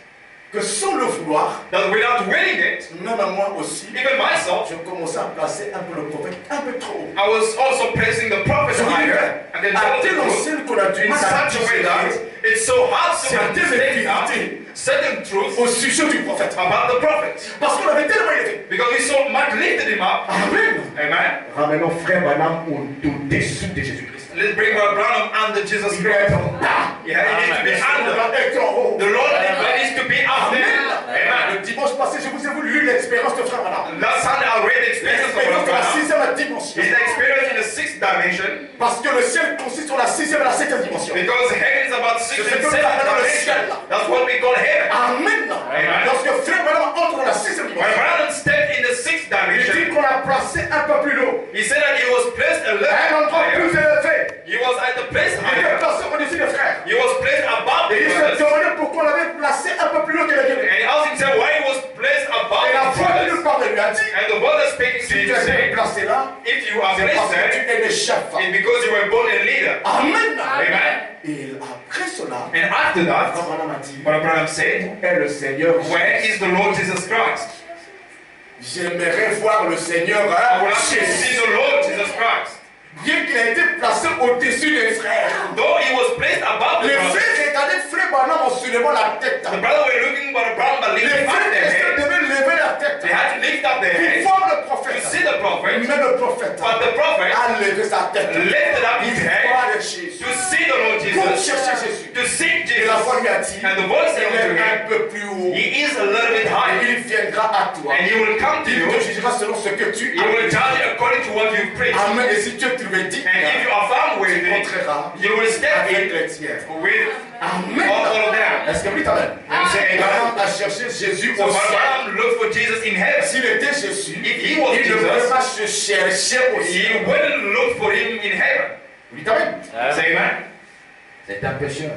que sans le vouloir, that without willing it, même à moi aussi, even myself, je commençais à placer un peu le prophète un peu trop haut. I was also placing the prophet Je vous dis, higher. I can à tell telle the truth enseigne qu'on a du in mal à such a way that discerner it's so hard to certaines understand vérités certain truths au sujet du prophète. about the prophet. Parce qu'on avait tellement élevé. Because we so much lifted him up. Amen. Amen. Ramenons frère Branham au-dessus de Jésus-Christ. Let's bring our Branham under Jesus Il doit être Christ. en bas. Yeah, he needs to be Il under. doit être en haut. The Lord needs to be up there. Amen. Le dimanche passé, je vous ai lu l'expérience de frère Branham. Last Sunday I read the experience of L'expérience de la Branham. sixième dimension. It's the experience in the sixth dimension. Parce que le ciel consiste sur la sixième et la septième dimension. Because heaven is about six and seven dimension. That's what we call heaven. Amen. Amen. Lorsque frère Branham entre dans la sixième When dimension, Branham stepped in the sixth il dit dimension, qu'on l'a placé un peu plus haut. he said that he was placed a little À un endroit plus higher. élevé. He was at the place Il était higher. placé au-dessus des frères. He was placed above Et the il se brothers. demandait pourquoi on l'avait placé un peu plus haut que les autres. And he asked himself why he was placed above Et la the foi qui brothers. nous parle lui a dit, And the brother speaking to si tu him as été said, placé là, if you are c'est placed parce que tu there, es le chef. it's because you were born a leader. Amen. Amen. Et après cela, And after that, Abraham a dit, what Branham said, est le Seigneur. where is the Lord Jesus Christ? J'aimerais voir le Seigneur. I would like to see the Lord Jesus Christ. Bien qu'il ait été placé au-dessus des frères. Though he was placed above the Les brothers, frères regardaient frère Branham en soulevant la tête. the brothers were looking for the brown but Les lifting up frères their head. devaient lever la tête They had to lift up their pour head voir le to prophète. see the prophet, Mais le prophète but the prophet a levé sa tête. lifted up Il his head voit Jésus. to see the Lord Pour Jesus, chercher Jésus. to seek Et la voix Jesus. lui a dit, And the voice said il unto est him, un peu plus haut. he is a little bit Et higher, il viendra à toi. and he will come to Il you. te jugera selon ce que tu He will as. judge you according to what you preach. Amen. Et si tu es trouvé digne, And if you are found tu worthy, entreras you will step avec in les tiers. with Amen. all of them. Est-ce que oui, amen? And say, Abraham a cherché Jésus so au ciel. Abraham looked for Jesus in heaven. S'il était Jésus, If he was il ne pouvait Jesus, pas se chercher au he ciel. wouldn't look for him in heaven. Oui, amen. Say amen. C'est un pécheur.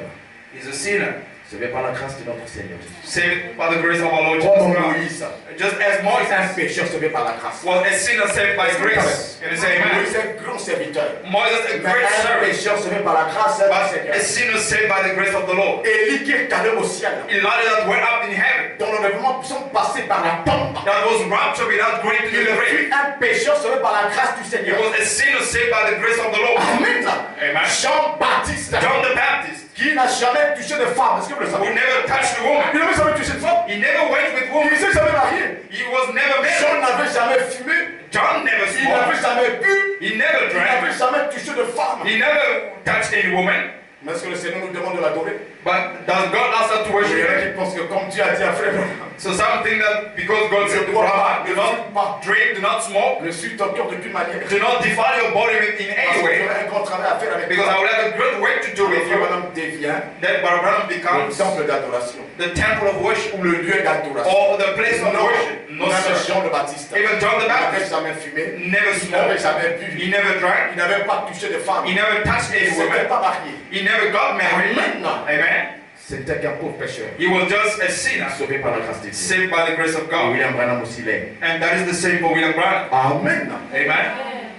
He's a sinner. Sauvé par la grâce de notre Seigneur. Saved by the grace of our Lord Comme Jesus Christ. Moïse. Just as Moïse est un Moses pécheur sauvé par la grâce. was a sinner saved by grace. Can you say amen? Moïse est un grand serviteur. Moses a Mais great un servant, pécheur sauvé par la grâce du but Seigneur. a sinner saved by the grace of the Lord. Élie qui est allé au ciel. Elijah that went up in heaven, Dont l'enlèvement sont passés par la tombe. that was raptured without going to Il the grave. fut un pécheur sauvé par la grâce du He Seigneur. was a sinner saved by the grace of the Lord. Amen. Amen. Jean-Baptiste, John the Baptist, qui n'a jamais touché de femme. Est-ce que vous le who savez? never touched a woman. Il n'avait jamais touché de femme. He never went with Il women. ne s'est jamais marié. He was never Jean married. n'avait jamais fumé. John never Il n'avait smoked. jamais bu. He never Il n'avait drank. jamais touché de femme. He never touched any woman. Mais est-ce que le Seigneur nous demande de l'adorer? But does God ask us to Il worship y en a him? qui pensent que comme Dieu a dit à frère, So something that because God said to Abraham, do not drink, do not smoke, ne suis ton cœur de toute manière. do not defile your body with in Parce any que way, j'aurai un grand travail à faire avec because I will have a great work to do with Frère you. Branham devient Then Abraham le becomes temple d'adoration. the temple of worship, Ou le lieu d'adoration. or the place of Non, worship. No, même sir. Jean le Baptiste. Even John the Il n'avait Baptist jamais fumé. never Il n'avait smoked, jamais bu. he never drank, Il n'avait pas touché de femme. he never touched Il any ne s'était woman, pas marié. he never got married. Maintenant, Amen. c'était qu'un pauvre pécheur. He was just a sinner Sauvé par la grâce de Dieu. saved by the grace of Et God. William Branham aussi l'est. And that is the same for William Branham. Amen. Amen.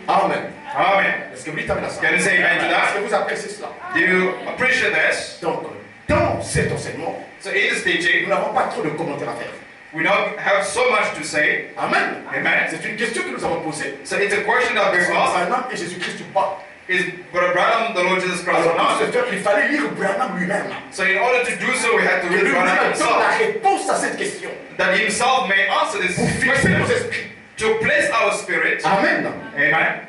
Amen. Amen. Est-ce que vous dites amen à ça? Can you say amen to Est-ce that? que vous appréciez cela? Do you appreciate this? Donc, dans cet enseignement, So in this nous teaching, n'avons pas trop de commentaires à faire. we don't have so much to say. Amen. Amen. C'est une question que nous avons posée. So it's a question that we've Est-ce que asked. Branham est Jésus-Christ ou pas? Is Brother Branham the Lord Jesus Christ or Alors, pour ce not? faire, il fallait lire Branham lui-même. So in order to do so, we had to Et read lui-même Branham donne la himself. réponse à cette question. That himself may answer this Pour fixer nos question. esprits. To place our spirit. Amen. Amen.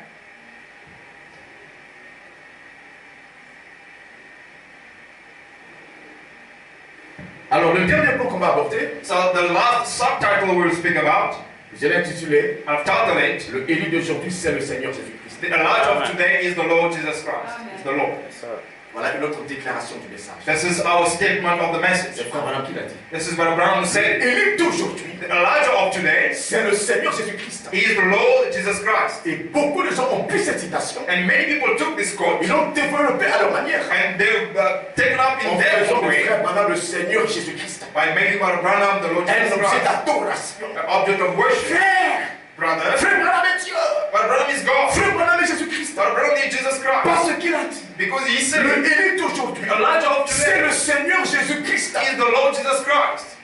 Alors, le dernier point qu'on va aborder, So the last subtitle we'll speak about, je l'ai intitulé I've titled it, Le Élie d'aujourd'hui, c'est le Seigneur Jésus-Christ. The Elijah of today is the Lord Jesus Christ. It's the Lord. Voilà une autre déclaration du message. This is our statement of the C'est message. Frère Branham qui l'a dit. This is what Abraham said. Élie d'aujourd'hui, The Elijah of today c'est le Seigneur Jésus-Christ. is the Lord Jesus Christ. Et beaucoup de gens ont pris cette citation, And many people took this quote ils l'ont développé à leur manière. and they've taken up in En their faisant own de way Frère Branham le Seigneur Jésus-Christ. by making Abraham the Lord Un Jesus objet Christ d'adoration. an object of worship. Frère, Brother, Frère Branham est Dieu. but Abraham is God. Frère Branham est Jésus-Christ. But Abraham is Jesus Christ. Parce qu'il a dit, Because he said le it. Élie d'aujourd'hui, Elijah of c'est today le Seigneur Jésus-Christ. is the Lord Jesus Christ.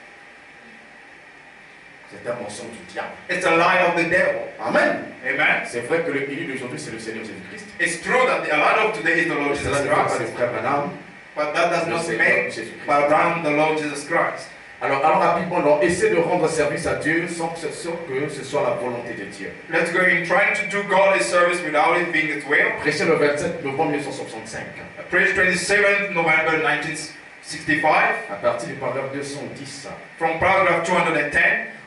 C'est un mensonge du diable. It's a lie of the devil. Amen. Amen. C'est vrai que le Élie d'aujourd'hui, c'est le Seigneur Jésus-Christ. It's true that the lie of today is the Lord Cela Jesus ne fait pas Christ. le frère Branham. But that does Le not Seigneur make Jésus-Christ. around the Lord Jesus Christ. Alors, allons rapidement, donc, essaie de rendre service à Dieu sans que ce soit la volonté de Dieu. Let's go in trying to do godly service without it being His will. Prêcher le 27 novembre 1965, Preach 27th November 1965 à partir du paragraphe 210. from paragraph 210.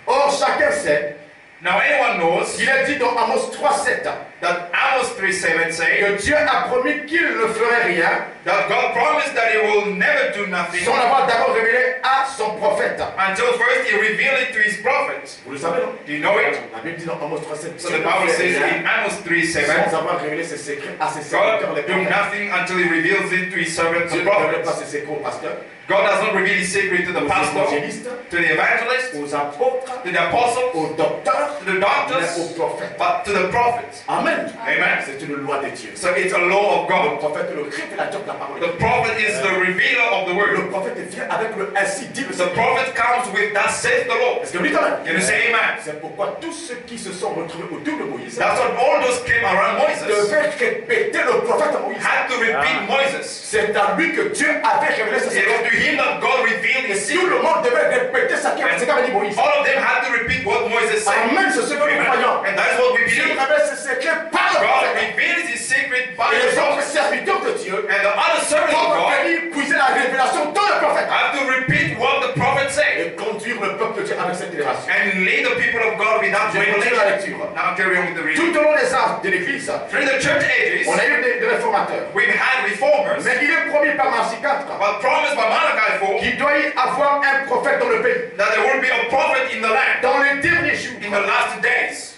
Or, chacun sait, Now anyone knows il est dit dans Amos 3:7 that Amos 3:7 say que Dieu a promis qu'il ne ferait rien that God promised that He will never do nothing sans l'avoir d'abord révélé à son prophète. until first He revealed it to His prophets. Vous le savez, non? Do you know it? La Bible dit dans Amos 3:7 So the Bible says in Amos 3:7, sans avoir révélé ses secrets à ses God serviteurs les do prophètes. nothing until He reveals it to His servants Dieu the ne révèle pas prophets. ses secrets aux pasteurs, God does not reveal His secret to the aux pastor, évangélistes, to the evangelist, aux apôtres, to the apostles, aux docteurs, to the mais doctors, aux prophètes. but to the prophets. Amen. Amen. C'est une loi de Dieu. So it's a law of Le God. prophète est le révélateur de la parole. The prophet is the revealer of the word. Le prophète vient avec le ainsi dit le The Seigneur. prophet comes with that says the Lord. Est-ce que vous dites amen? Can you say amen? C'est pourquoi tous ceux qui se sont retrouvés autour de Moïse That's what all those came around Moses devaient répéter le prophète à Moïse. had to repeat Moses. C'est à lui que Dieu avait révélé ce It was secret. to him that God revealed Et his tout le secret. monde devait répéter ce qu'avait dit Moïse. All of them had to repeat what Moses said. Amen, c'est ce que nous croyons. And that's what we Dieu believe. révèle ce secret par le God prophète. reveals his secret by Et the les autres prophet. serviteurs de Dieu And the other servants of doivent God venir puiser la révélation dans le prophète have to repeat what the prophet said et conduire le peuple de Dieu avec cette élévation. and lead the people of God with that Je continue la revelation. lecture. Now carry on with the reading. Tout au long des âges de l'Église, Through the church ages, on a eu des réformateurs. we've had reformers, Mais il est promis par Malachie 4 but promised by Malachi 4 qu'il doit y avoir un prophète dans le pays. that there will be a prophet in the land Dans les derniers jours, in the last days.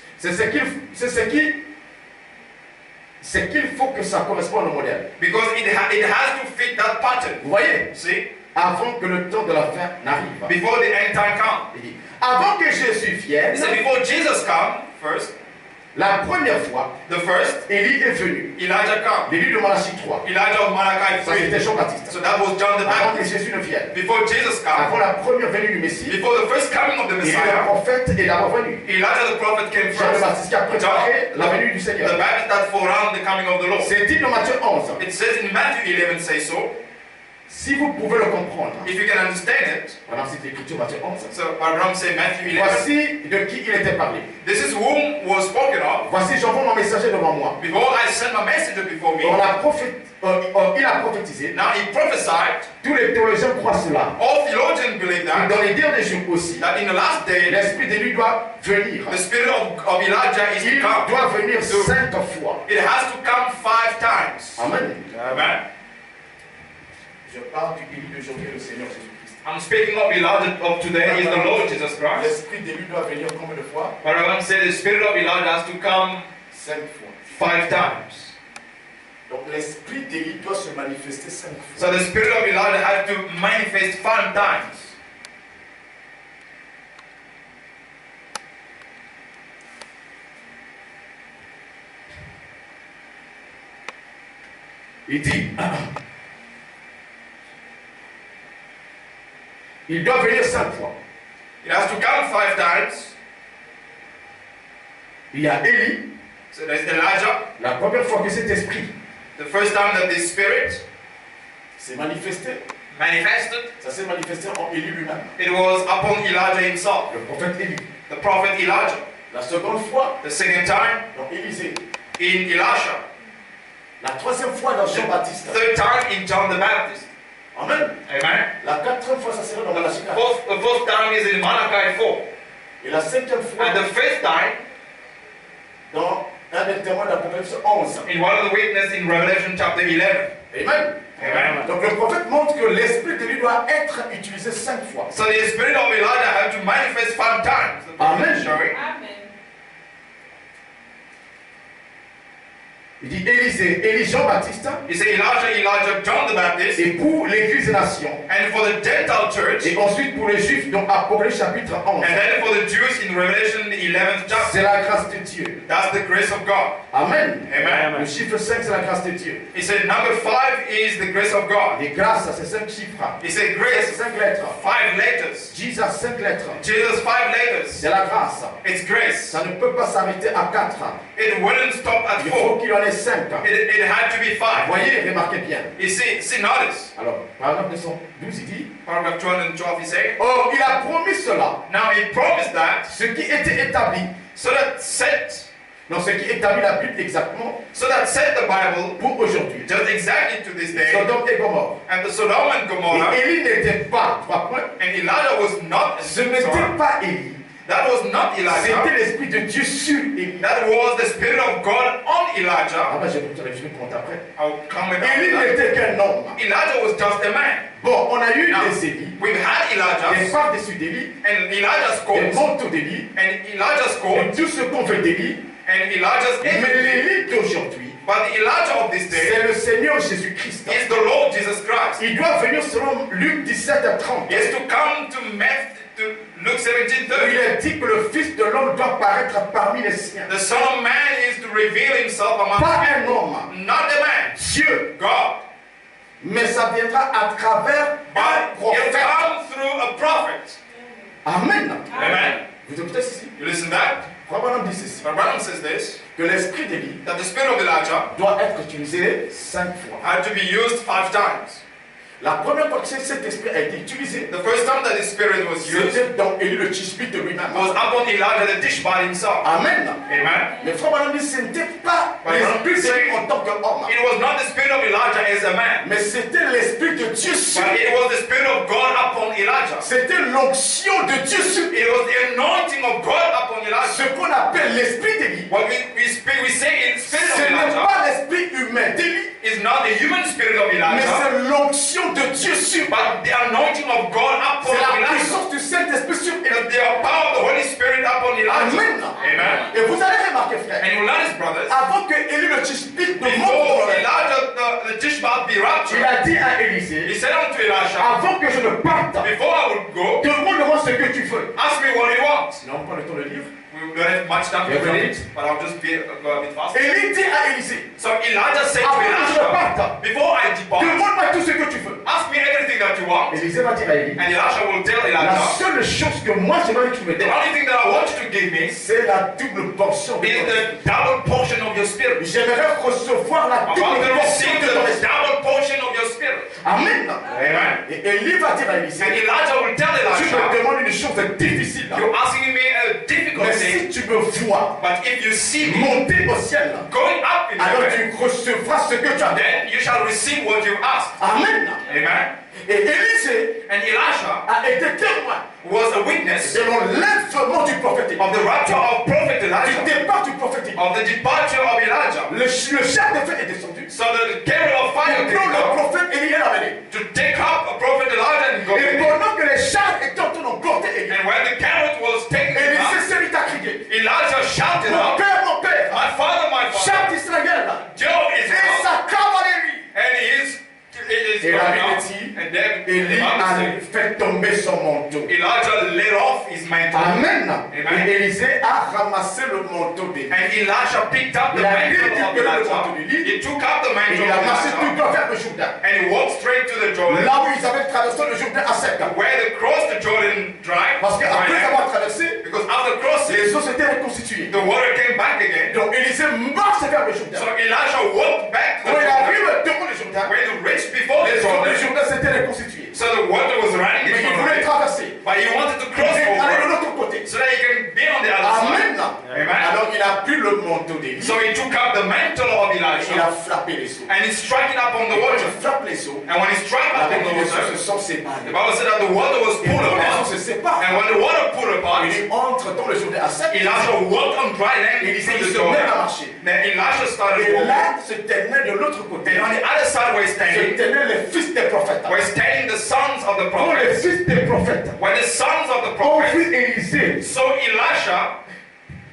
c'est qu'il faut que ça corresponde au modèle. Because it has to fit that pattern. Vous voyez, See? avant que le temps de la fin n'arrive. Before the end time comes. Il dit, avant que Jésus vienne, So before Jesus come, first, la première fois, the first, Élie est venu. Elijah come. L'élu de Malachie 3. Elijah of Malachi Ça, c'était 3. Jean-Baptiste. So that was John the Avant que Baptist. Jésus ne vienne. Before Jesus Avant come, la première venue du Messie, before the first coming of the Élie le Messiah, prophète est d'abord venu. Elijah the prophet came Jean le first. Baptiste qui a préparé la venue du The Seigneur. Baptist that foreground the coming of the Lord. C'est dit dans Matthieu 11. It says in Matthew 11 say so. Si vous pouvez le comprendre, If you can understand it, voilà, c'est l'écriture Matthieu 11. so Abraham say Matthew 11. Voici de qui il était parlé. This is whom was spoken of. Voici, j'envoie mon messager devant moi. Behold, I send my messenger before me. Il a prophétisé. Now he prophesied. Tous les théologiens croient cela. All theologians believe Et that. dans les derniers jours aussi, That in the last day, l'esprit de lui doit venir. the spirit of Elijah is Il to come. doit venir 5 fois. It has to come 5 times. Amen. Amen. Je parle du Élie d'aujourd'hui, le Seigneur Jésus-Christ. I'm speaking of Elijah of today is the Lord Jesus Christ. L'esprit de lui doit venir combien de fois? But Abraham said the spirit of Elijah has to come 5 fois. 5 times. Donc l'esprit d'Élie doit se manifester 5 fois. So the spirit of Elijah has to manifest 5 times. Il dit, il doit venir 5 fois. It has to come 5 times. Il y a Élie, So there's Elijah. la première fois que cet esprit The first time that this spirit s'est manifesté, manifested, ça s'est manifesté en Élie lui-même, it was upon Elijah himself, le prophète Élie. the prophet Elijah. La seconde fois, The second time dans Élisée. in Elisha. La troisième fois dans Jean-Baptiste. Third time in John the Baptist. Amen. Amen. La quatrième fois, ça sera dans Malachie 4. The fourth time is in Malachi 4. Et la cinquième fois, And the fifth time dans un des témoins d'Apocalypse 11. in one of the witnesses in Revelation chapter 11. Amen. Amen. Donc le prophète montre que l'esprit de lui doit être utilisé 5 fois. So the spirit of Elijah had to manifest 5 times. The prophet Amen. is showing. Amen. Il dit Élisée, Élie Jean-Baptiste, He said Elijah, John the Baptist, et pour l'Église des Nations. and for the Gentile church, Et ensuite pour les Juifs, dans Apocalypse chapitre 11. and then for the Jews in Revelation 11th chapter. C'est la grâce de Dieu. That's the grace of God. Amen. Amen. Le chiffre 5, c'est la grâce de Dieu. He said number 5 is the grace of God. Les grâces, c'est 5 chiffres. He said C'est grace, 5 lettres. 5 letters. Jesus, 5 lettres. Jesus, 5 letters. C'est la grâce. It's grace. Ça ne peut pas s'arrêter à 4. It wouldn't stop at Il 4. faut qu'il en ait 5. It had to be 5. Voyez, remarquez bien. You see, notice. Alors, paragraphe 212, il dit Paragraph 212, he said, Or, il a promis cela, now he promised that, ce qui était établi. so that set Non, ce qui établit la Bible exactement the Bible pour aujourd'hui. just exactly to this day. Sodome et Gomorrhe. And the Sodom and Gomorrah, Et Élie n'était pas, 3 points, and Elijah was not, ce n'était pas Élie. that was not C'était Elijah. l'Esprit de Dieu sur Élie. That was the Spirit of God on Elijah. Ah ben, je vais prendre après. I'll come with Élie that. n'était qu'un homme. Elijah was just a man. Bon, on a eu Now, des Élie, we've had des Elijah, parts dessus d'Élie, and Elijah's des court, manteaux d'Élie, and Elijah's et court, tout ce qu'on veut d'Élie. and Elijah's Mais enemy. l'Élie d'aujourd'hui, But the Elijah of this day c'est le Seigneur Jésus-Christ. is the Lord Jesus Christ. Il doit venir selon Luc 17 à 30. He is to come to Luke Il 17:30. est dit que le Fils de l'homme doit paraître parmi les siens. The Son of Man is to reveal himself among Pas men, un homme, not the man, Dieu. God. Mais ça viendra à travers un But he'll prophète. come through a prophet. Amen. Amen. Vous écoutez ceci? You listen to that? Frère Branham dit ceci. But Branham says this, Que l'esprit d'Élie that the spirit of Elijah doit être utilisé 5 fois. had to be used 5 times. La première fois que cet esprit a été utilisé, The first time that his spirit was used c'était dans Élie le Tishbite de lui-même. was upon Elijah the Tishbite himself. Amen. Amen. Mais Frère Branham dit ce n'était pas But l'esprit saying- d'Élie en tant qu'homme, It was not the spirit of Elijah as a man, mais c'était l'esprit de Dieu sur but lui. it was the spirit of God upon Elijah. C'était l'onction de Dieu sur lui. It was the anointing of God upon Ce Elijah. qu'on appelle l'esprit d'Élie, What we say in spirit ce of n'est Elijah pas l'esprit humain d'Élie, is not the human spirit of mais Elijah, c'est l'onction de Dieu sur lui. but the anointing of God upon C'est la Elijah. puissance du Saint-Esprit sur Élie. The power of the Holy Spirit upon Elijah. Amen. Amen. Et vous allez remarquer, frère, And you notice, brothers, avant que Élie le Tishbite ne monte before dans la- Elijah the Tishbite be il raptured, a dit à he Élisée, said unto Elisha, avant que je ne parte, before I would go, demande-moi ce que tu veux. ask me what you want. Nous n'avons pas le temps de lire. We don't have much time to Yeah, read right. it, but I'll just go a bit fast. Élie dit à Élisée, So Elijah said to avant que je ne Elisha, parte, before I depart, demande-moi tout ce que tu veux. ask me everything that you want. Élisée va dire à Élie, And Elisha will tell la Elijah, seule chose que moi j'aimerais que tu me the donnes, only thing that I want you to give me c'est la double portion de is ton esprit. the double portion of your spirit. J'aimerais recevoir la I want double to portion receive de ton the esprit. double portion of your spirit. Amen. Amen. Et Élie va dire à And Élisée, Elijah will tell tu me Elisha, demandes une chose difficile. you're asking me a difficult Mais thing, si tu me vois but if you see me monter au ciel, going up in alors heaven, tu recevras ce que tu as dit. then you shall receive what you asked. Amen. Amen. Et Élisée And Elisha a été témoin was a witness de l'enlèvement du prophète Élie, of the rapture of prophet du Elijah, départ du prophète Élie. of the departure of Elijah. Le chef de feu est descendu. So the carrier of fire Et came quand le down prophète Élie est amené. to take up a prophet Elijah and go. Et pendant que les chars étaient en train d'emporter Élie, And when the carrot was taken Élisée up, s'est mis à crier. Elijah shouted Mon out, père, my father, char d'Israël, Joe is et out. sa cavalerie. And he is Et la going Bible out. dit, And then Élie the Bible a says, fait tomber son manteau. Elijah let off his mantle. Amen. Amen. Et Élisée a ramassé le manteau d'Élie. And Elisha picked up the Il a mantle of récupéré le Elijah. manteau d'Élie. He took up the Et mantle il a marché of tout Elijah. droit vers le Jourdain. And he walked straight to the Jordan. Là où ils avaient traversé le Jourdain à sec. Where they crossed the Jordan dry. Parce qu'après dry land. avoir traversé, Because after crossing, les eaux s'étaient reconstituées. the water came back again. Donc Élisée marche vers le Jourdain. So Elisha walked back to Quand the il Jordan. arrive devant le Jourdain, When he reached before the les eaux du Jordan, Jourdain s'étaient reconstituées. so the water was running Mais in il front of voulait him. traverser. But he wanted to Il cross voulait aller de over l'autre côté. so that he can be on the other Amen. side. Amen. Alors il a pris le manteau d'Élie. So he took up the mantle of Il a Elisha frappé les eaux. and he struck it up on the Quand water. il frappe les eaux, And when he struck up avec on the les eaux se water, sont the séparées. Bible said that the water was Et pulled quand les eaux apart. se séparent, And when the water pulled apart, il entre dans le Jourdain à sec. Elisha walked on dry land Élisée through il the se met à Jordan. marcher. Then Elisha started Et walking. là se tenaient de l'autre côté. And on the other side were Se standing tenaient les fils des prophètes. the sons of the Quand les prophets. fils des prophètes When the sons of the ont prophets vu Élisée saw Elisha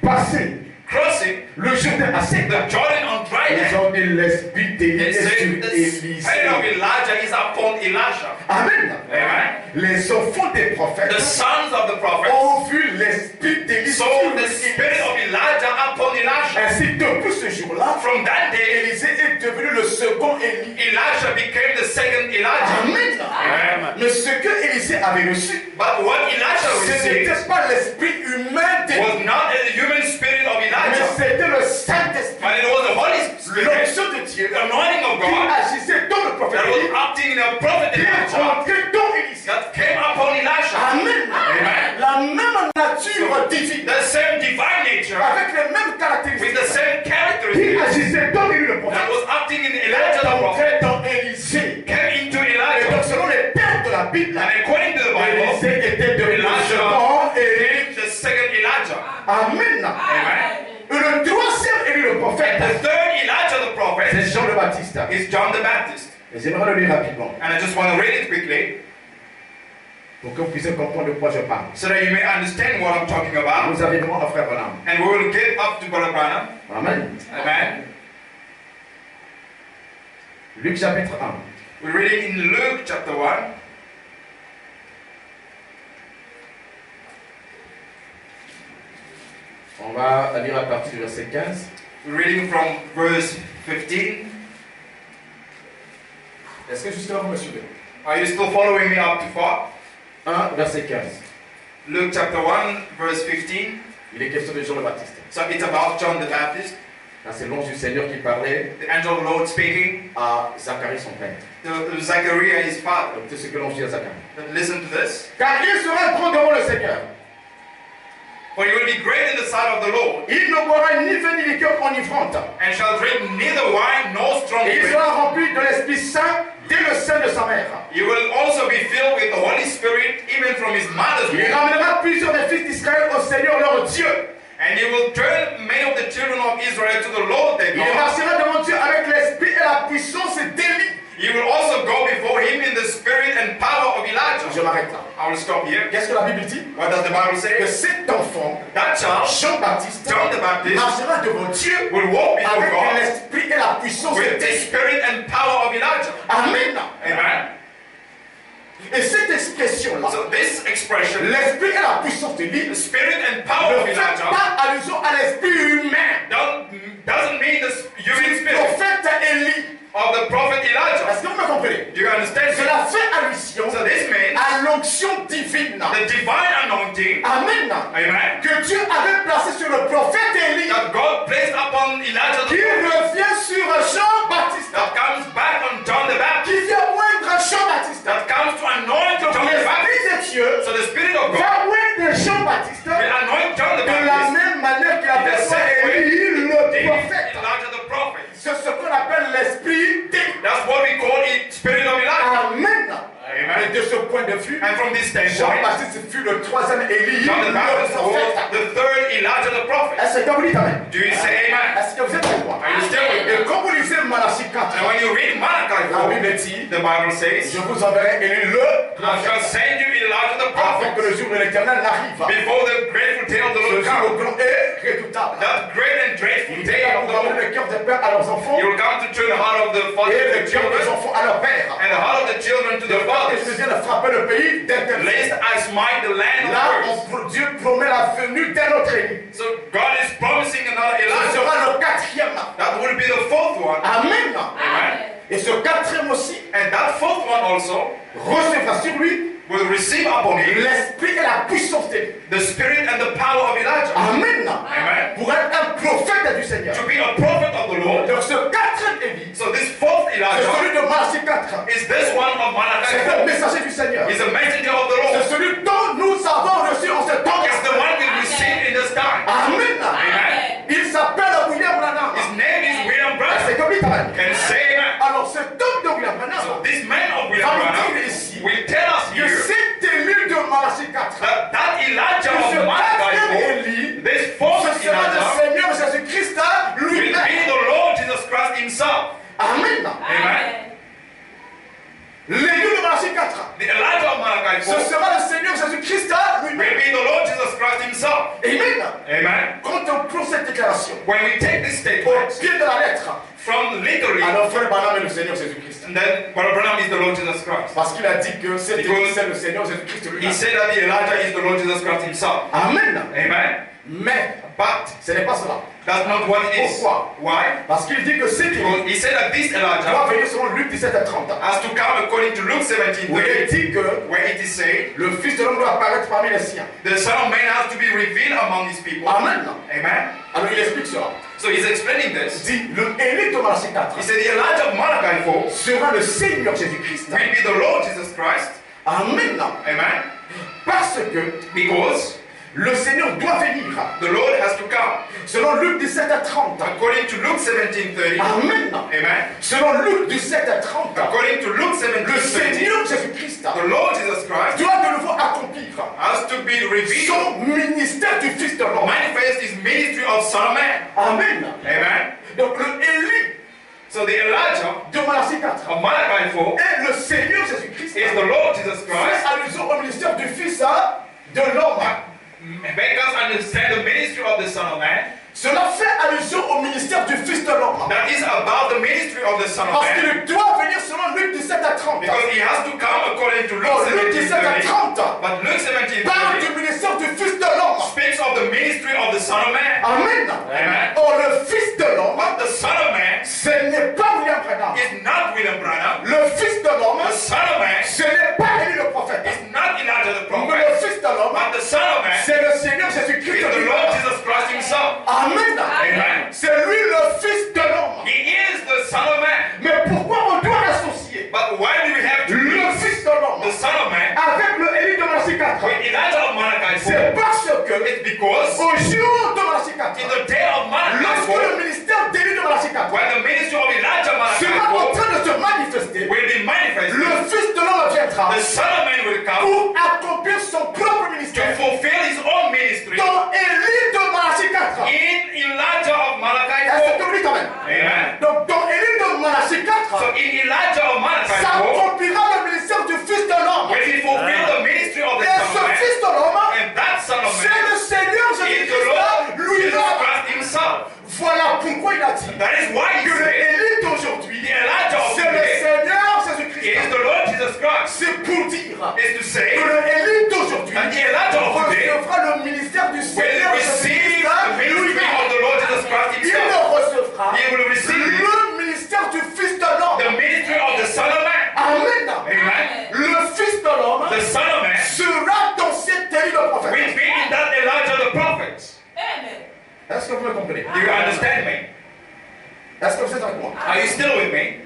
passer crossing le Jourdain à sec, the Jordan on dry Ils ont dit l'esprit They d'Élie est say sur the Élisée. spirit of Elijah is upon Elisha. Amen. Amen. Les enfants des prophètes The sons of the prophets ont vu l'esprit d'Élie sur saw the Élisée. spirit of Elijah upon Elisha. Ainsi, depuis ce jour-là, From that day, Élisée est devenu le second Élie. Elisha became the second Elijah. Amen. Amen. Mais ce que Élisée avait reçu, But what Elisha ce received n'était pas l'esprit humain d'Élie, was not the human spirit of mais Elijah, c'était le Saint-Esprit, but it was the Holy Spirit, l'onction de Dieu, the anointing of qui God agissait dans le prophète that was Élie, acting in a prophet qui est Elijah rentré dans Élisée. that came upon Elisha. Amen. Amen. La même nature divine, The same divine nature avec les mêmes with caractéristiques, the same qui characteristics agissait dans Élie le that prophète, was acting in est Elijah the prophet entré dans Élisée. came into Et Elijah. donc, selon les termes de la Bible, And according to the Bible, Élisée était devenu le Elijah second Élie. became the second Elijah. Amen. Amen. Et le troisième Élie le prophète, The third Elijah the prophet c'est Jean le Baptiste. is John the Baptist. Et j'aimerais le lire rapidement And I just want to read it quickly pour que vous puissiez comprendre de quoi je parle. so that you may understand what I'm talking about. Nous arriverons à Frère Branham. And we will get up to Brother Branham. Amen. Amen. Luc chapitre 1. We're reading in Luke chapter 1. On va lire à partir du verset 15. We're reading from verse 15. Est-ce que jusque-là vous me suivez? Are you still following me up to far? 1, verset 15. Luke chapter 1, verse 15. Il est question de Jean le Baptiste. So it's about John the Baptist, Là, c'est l'ange du Seigneur qui parlait the angel of the Lord speaking à Zacharie, son père. to Zachariah, his father. Écoutez ce que l'ange dit à Zacharie. Listen to this. Car il sera grand devant le Seigneur. For you will be great in the sight of the Lord, Il ne boira ni vin ni liqueur enivrante. and shall drink neither wine nor strong Et il drink. sera rempli de l'Esprit Saint dès le sein de sa mère. You will also be filled with the Holy Spirit, even from his mother's Il womb. ramènera plusieurs des fils d'Israël au Seigneur leur Dieu. And he will turn many of the children of Israel to the Lord their Il God. marchera devant Dieu avec l'Esprit et la puissance d'Élie. He will also go before him in the spirit and power of Elijah. Je m'arrête là. I will stop here. Qu'est-ce que la Bible dit? What does the Bible Que say? cet enfant, That child Jean-Baptiste, John the Baptist marchera devant Dieu will walk before avec God l'Esprit et la puissance with the d'Élie. spirit and power of Elijah. Amen. Amen. Et cette expression-là, So this expression, l'Esprit et la puissance d'Élie, the spirit and power of ne fait Elijah, pas allusion à l'esprit humain doesn't mean the human du spirit prophète Élie. of the prophet Elijah. Est-ce que vous me comprenez? Do you understand? Cela fait allusion So this means à l'onction divine. the divine anointing, Amen. amen, Que Dieu avait placé sur le prophète Élie, that God placed upon Elijah the qui prophet, revient sur Jean-Baptiste, that comes back on John the Baptist, qui vient oindre Jean-Baptiste. that comes to anoint John the Baptist. L'Esprit de Dieu So the Spirit of God va oindre Jean-Baptiste will anoint John the de la Baptist même manière qu'il a in the fait same way Élie le did prophète. Elijah the prophet. C'est ce qu'on appelle l'esprit d'Élie. That's what we call it, Spirit of Elijah. Amen. Et Amen. de ce point de vue, And from this standpoint, Jean-Baptiste fut le troisième Élie, John the le Baptist was prophète. the third Elijah the prophet. Est-ce que vous dites Amen? Do you say amen? Est-ce que vous êtes avec moi? Are you still with me? Et quand vous lisez Malachie 4, And when you read Malachi la 4, Bible dit, the Bible says, je vous enverrai Élie le I shall prophète, send you Elijah the avant que prophet le jour de l'Éternel n'arrive. before the grateful day of the Ce Lord jour comes. grand et redoutable. That great and dreadful Il day va of the ramener Lord. le cœur des pères à leurs enfants You will come to turn the heart of the father et to le the cœur des children enfants à leur père. and the heart of the children to the Et fathers, je viens de frapper le pays d'internet. lest I smite the land Là, of curse. Dieu promet la venue d'un autre Élie. So God is promising another Ce Elijah. sera le quatrième. That will be the fourth one. Amen. Amen. Et ce quatrième aussi And that fourth one also recevra sur lui will receive upon him l'esprit et la puissance d'Élie. the spirit and the power of Elijah. Amen. Amen. Pour être un prophète du Seigneur. To be a prophet of the Lord. Donc ce quatrième Élie, So this fourth c'est Elijah celui de Malachie 4. is this one of Malachi C'est le 4. messager du Seigneur. He's a messenger of the C'est Lord. celui dont nous avons reçu en ce temps. It's the one we received in this time. Amen. Amen. Il s'appelle William Branham. His name is William Branham. C'est comme il t'appelle. Can say amen. Alors cet homme de William Branham So this man of William va nous Branham dire ici will tell us que here cet élu de Malachie 4, that Elijah que ce of Malachi quatrième 4, Élie, this fourth ce sera le Elijah Seigneur Jésus-Christ will be lui-même. the Lord Jesus Christ himself. Amen. Amen. L'élu de Malachie 4, The Elijah of Malachi ce 4 sera le Seigneur Jésus-Christ will lui-même. be the Lord Jesus Christ himself. Amen. Amen. Quand on prend cette déclaration When we take this au statement pied de la lettre, from literally, Alors frère Branham est le Seigneur Jésus-Christ. and then Brother Branham is the Lord Jesus Christ. Parce qu'il a dit que c'est Because le Seigneur Jésus-Christ He lui-même. said that Elijah is the Lord Jesus Christ himself. Amen. Amen. Mais But ce n'est pas cela. that's not what it is. Pourquoi? Why? Parce qu'il dit que c'est Because he said that this doit Elijah venir selon Luc 17 à 30. has to come according to Luke Où il est 17:30, dit que where it is said, le Fils de l'homme doit apparaître parmi les siens. the Son of Man has to be revealed among his people. Amen. Amen. Alors il explique cela. So he's explaining Il this. dit le Élie de Malachi 4 He said the Elijah of Malachi 4 sera le Seigneur Jésus-Christ. will be the Lord Jesus Christ. Amen. Amen. Parce que Because le Seigneur doit venir. the Lord has to come. Selon Luc 17 à 30. According to Luke 17:30. Amen. Amen. Selon Luc 17 à 30. According to Luke Le 17:30, Seigneur Jésus-Christ the Lord Jesus Christ doit de nouveau accomplir has to be revealed, son ministère du Fils de l'homme. manifest his ministry of Son of Man. Amen. Amen. Donc le Élie So the Elijah de Malachi 4 of Malachi 4 est le Seigneur Jésus-Christ. is the Lord Jesus Fait Christ. allusion au ministère du Fils de l'homme. Make us understand the ministry of the Son of Man. Cela fait allusion au ministère du Fils de l'homme. That is about the ministry of the Son of Parce Man. qu'il doit venir selon Luc 17 à 30. Because he has to come according to Oh, Luke Luc 17 à 17:30. 30 But Luke parle 17:30 du ministère du Fils de l'homme. speaks of the ministry of the Son of Man. Amen. Amen. Oh, le Fils de l'homme, But the Son of Man ce n'est pas William Branham. is not William Branham. Le Fils de l'homme, The Son of Man ce n'est pas Élie le prophète. is not Elijah the Mais le prophet. Fils de l'homme, But the Son of Man c'est le Seigneur is Jésus-Christ the lui-même. Lord Jesus Christ himself. Amen. Amen. C'est lui le Fils de l'homme. He is the Son of Man. Mais pourquoi on doit l'associer But why do we have to le use Fils de l'homme the Son of Man avec le Élie de Malachi 4? with Elijah of Malachi 4? C'est parce que It's because au jour de Malachi 4, in the day of Malachi lorsque 4, le ministère d'Élie de Malachi 4 when the ministry of Elijah Malachi sera en 4 train de se manifester, will be manifested, le Fils de l'homme viendra the Son of Man will come pour accomplir son propre to ministère. fulfill his own ministry Dans Élie de Malachi 4. in Elijah of Malachi Est-ce que 4. vous dites amen? Amen. Donc dans Élie de Malachi 4, So in Elijah of Malachi 4, s'accomplira le ministère du Fils de l'homme. will he fulfill the ministry of the Et Son ce of Man, Fils de l'homme, and that Son of c'est Man le Seigneur is the Jésus-Christ Lord Jesus lui-même. Christ himself. Voilà pourquoi il a dit That is why he que le said Élie d'aujourd'hui, the Elijah of c'est le today Seigneur is Jésus-Christ. the Lord Jesus Christ. C'est pour dire Is to say que le Élie d'aujourd'hui that the Elijah of today recevra le ministère du Seigneur will receive the ministry lui-même. of the Lord Jesus Christ Il himself. recevra He will receive le ministère du Fils de l'homme. the ministry of the Son of Man. Amen. Amen. Le Fils de l'homme The Son of Man sera dans cet Élie de will prophète. be in that Elijah the prophet. Amen. Est-ce que vous me comprenez? Do you understand me? Est-ce que vous êtes avec moi? Are you still with me?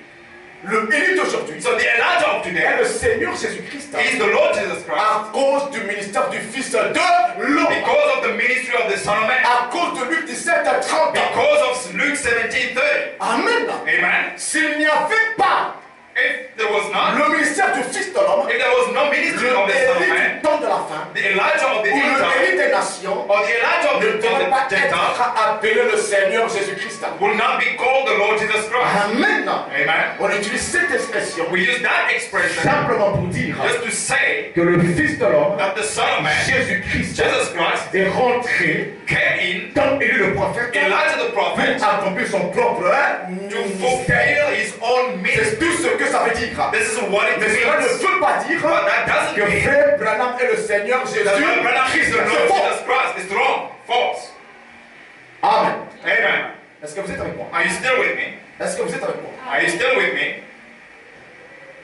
Le Élie d'aujourd'hui So the Elijah of est today le Seigneur Jésus-Christ is the Lord Jesus Christ à cause du ministère du Fils de l'homme. because of the ministry of the Son of Man. À cause de Luc 17 à 30. Because of Luke 17:30. Amen. Amen. S'il n'y avait pas If there was not, le ministère du Fils de l'homme, if there was no ministry le of the Son of Élie Man, du temps de la fin, the Elijah of the ou le end time, Élie des nations, or the Elijah of ne the devrait pas Gentiles être appelé le Seigneur Jésus-Christ. will not be called the Lord Jesus Christ. Amen. Amen. On utilise cette expression We use that expression simplement pour dire just to say que le Fils de l'homme, that the Son of Man, Jésus-Christ, Jesus Christ, est rentré came in, dans Élie le prophète Elijah the pour prophet, accomplir son propre to ministère. fulfill his own ministry. C'est tout ce que ça veut dire. This is what it Mais cela ne means. veut pas dire But that doesn't que mean Frère Branham est le Seigneur Jésus. that Brother Branham is Christ. the C'est Lord faux. Jesus Christ. It's wrong. False. Amen. Amen. Est-ce que vous êtes avec moi? Are you still with me? Est-ce que vous êtes avec moi? Are you still with me?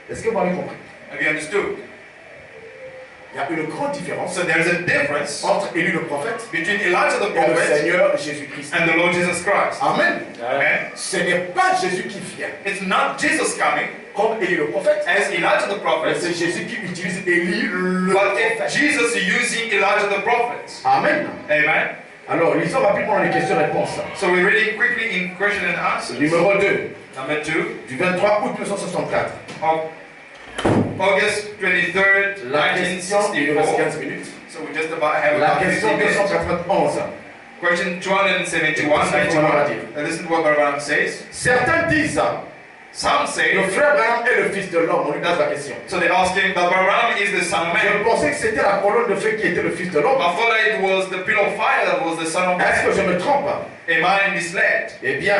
Est-ce que vous m'avez compris? Have you understood? Il y a une grande différence So there's a difference entre Élie le prophète between Elijah the et le prophet Seigneur Jésus-Christ. and the Lord Jesus Christ. Amen. Amen. Ce n'est pas Jésus qui vient It's not Jesus coming comme Élie le prophète, as Elijah the mais prophet, c'est Jésus qui utilise Élie le but prophète. Jesus using Elijah the prophet. Amen. Amen. Alors, lisons rapidement les questions-réponses. So we're reading quickly in question and answers. Numéro 2, Number 2 du 23 août 1964. of August 23rd, La question, il nous reste 1964. 15 minutes. So we just about have La about 15 question minutes. 291. Question 271, Listen to what I 91. did. Listen to what Brother Branham says. Certains disent, Some say, le frère Branham est le fils de l'homme. On lui pose la question. so they ask him that Brother Branham is the Son of Je Man. pensais que c'était la colonne de feu qui était le fils de l'homme. I thought that it was the pillar of fire that was the Son of Est-ce Man. que je me trompe? Am I misled? Eh bien,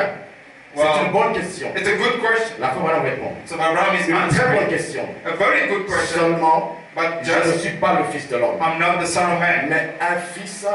C'est une bonne question. It's a good question. La Coran répond. So Abraham is C'est une très bonne answering question. a very good question. Seulement, But je ne just, suis pas le fils de l'homme, I'm not the son of man, mais un fils de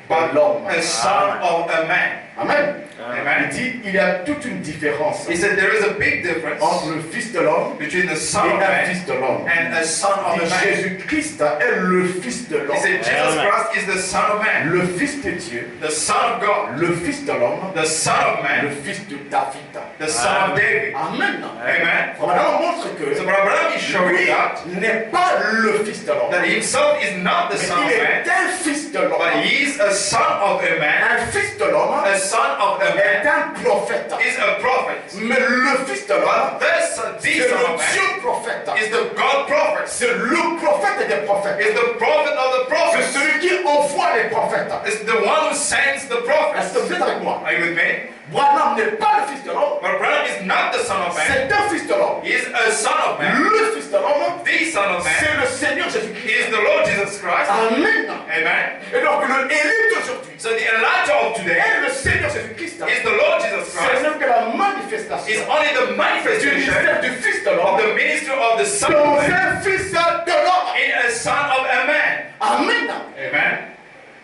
but l'homme. a son of a man. Amen. Il Amen. dit, il y a toute une différence He said there is a big difference entre le fils de l'homme between the et son of un man fils de l'homme. and a son of a man. Jésus-Christ est le fils de He l'homme. said Jesus Christ is the son of man, Le fils de Dieu, the son of God, le fils de l'homme, the son of le man, fils de David. the son of David. Amen. Amen. Voilà, on montre que So Abraham is showing lui that n'est pas le fils de l'homme, that himself is not the mais son of il man, est un fils de l'homme. but he is a son of a man. Un fils de l'homme A son of a est man un prophète. is a prophet. Mais le fils de l'homme, But c'est the le son of man Dieu prophète. is the God prophet. C'est le prophète des prophètes. Is the prophet of the C'est prophets. celui qui envoie les prophètes. Is the one who sends the Est-ce prophets. que vous êtes avec moi? Are you with me? Branham n'est pas le fils de l'homme, But Abraham is not the son of man. c'est un fils de l'homme. He is a son of man. Le fils de l'homme, The son of man c'est le Seigneur is Jésus-Christ. the Lord Jesus Christ. Amen. Amen. Et donc le Élie d'aujourd'hui So the Elijah of today est le Seigneur Jésus-Christ. is the Lord Jesus C'est Christ. même que la Is manifestation only the du manifestation ministère du fils de of l'homme the ministry of the son of dans man un fils de l'homme. in a son of a man. Amen. Amen.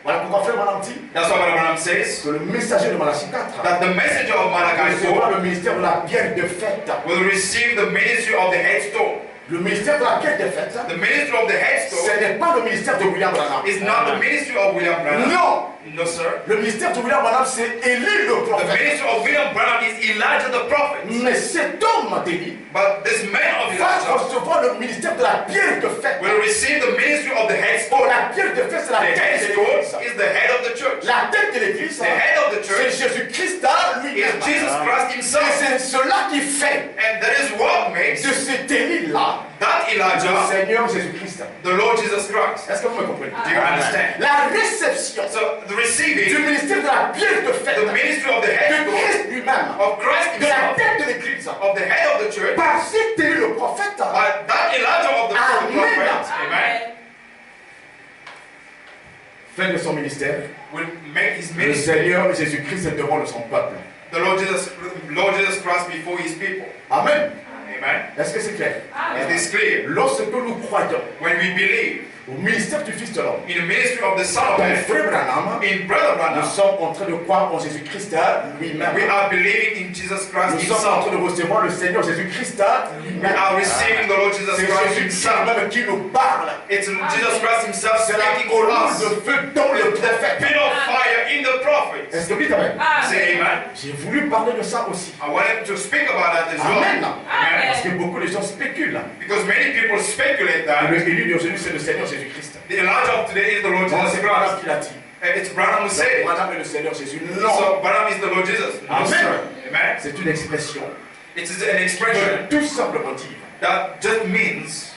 Voilà pourquoi frère Branham dit That's what Abraham says. que le messager de Malachie 4 That the messenger of Malachi recevra 4 le ministère de la pierre de fête. will receive the ministry of the headstone. Le ministère de la pierre de fête, The ministry of the ce headstone n'est pas le ministère de William Branham. is not the ministry of William Branham. Non, No, sir. le ministère de William Branham, c'est Élie le The prophète. ministry of William Branham is Elijah the prophet. Mais cet homme d'Élie But this man of va Elijah recevoir le ministère de la pierre de fête. will receive the ministry of the Oh, headstone. la pierre de fête, c'est la The tête de headstone l'Église. is the head of the church. La tête de l'Église, The head of the c'est church Jésus-Christ is lui-même. Jesus Christ Et himself. c'est cela qui fait And that is what makes de cet Élie-là that le Elijah Seigneur Jésus-Christ. the Lord Jesus Christ. Est-ce que vous me comprenez? Do you understand? La réception So the du receiving ministère de la pierre de fête the de ministry of the headstone Christ lui-même, of Christ de la himself, tête de l'Église, of the head of the church, par cet Élie le prophète, by that Elijah of the Amen. prophet, amen, fin de son ministère, will make his le ministry, Seigneur Jésus-Christ est devant de son peuple. the Lord Jesus Christ before his people. Amen. Amen. Est-ce que c'est clair? Is this clear? Lorsque nous croyons When we believe au ministère du Fils de l'homme, in the ministry of the Son of dans Man, frère Branham, in Brother nous Branham, sommes en train de croire en Jésus-Christ lui-même. we are believing in Jesus Christ Nous sommes en train himself. de recevoir le Seigneur Jésus-Christ We lui-même. are receiving the Lord Jesus C'est Christ Jésus-Christ himself. même qui nous parle. It's Jesus Christ himself C'est la speaking for colonne us. de feu dans le The prophète. pit of fire in the prophets. Est-ce que vous dites Amen? Say amen. J'ai voulu parler de ça aussi. I wanted to speak about that as well. Amen. Amen. Parce que beaucoup de gens spéculent. Because many people speculate Le that Élie d'aujourd'hui, c'est le Seigneur Jésus-Christ. the Elijah of today is the Lord Non, Jesus c'est Branham Christ. qui l'a dit. And it's Branham who said it. Branham est le Seigneur Jésus. Non. So Branham is the Lord Jesus. No, Amen. sir. Amen. C'est une expression. It is an Je expression veux tout simplement dire, that just means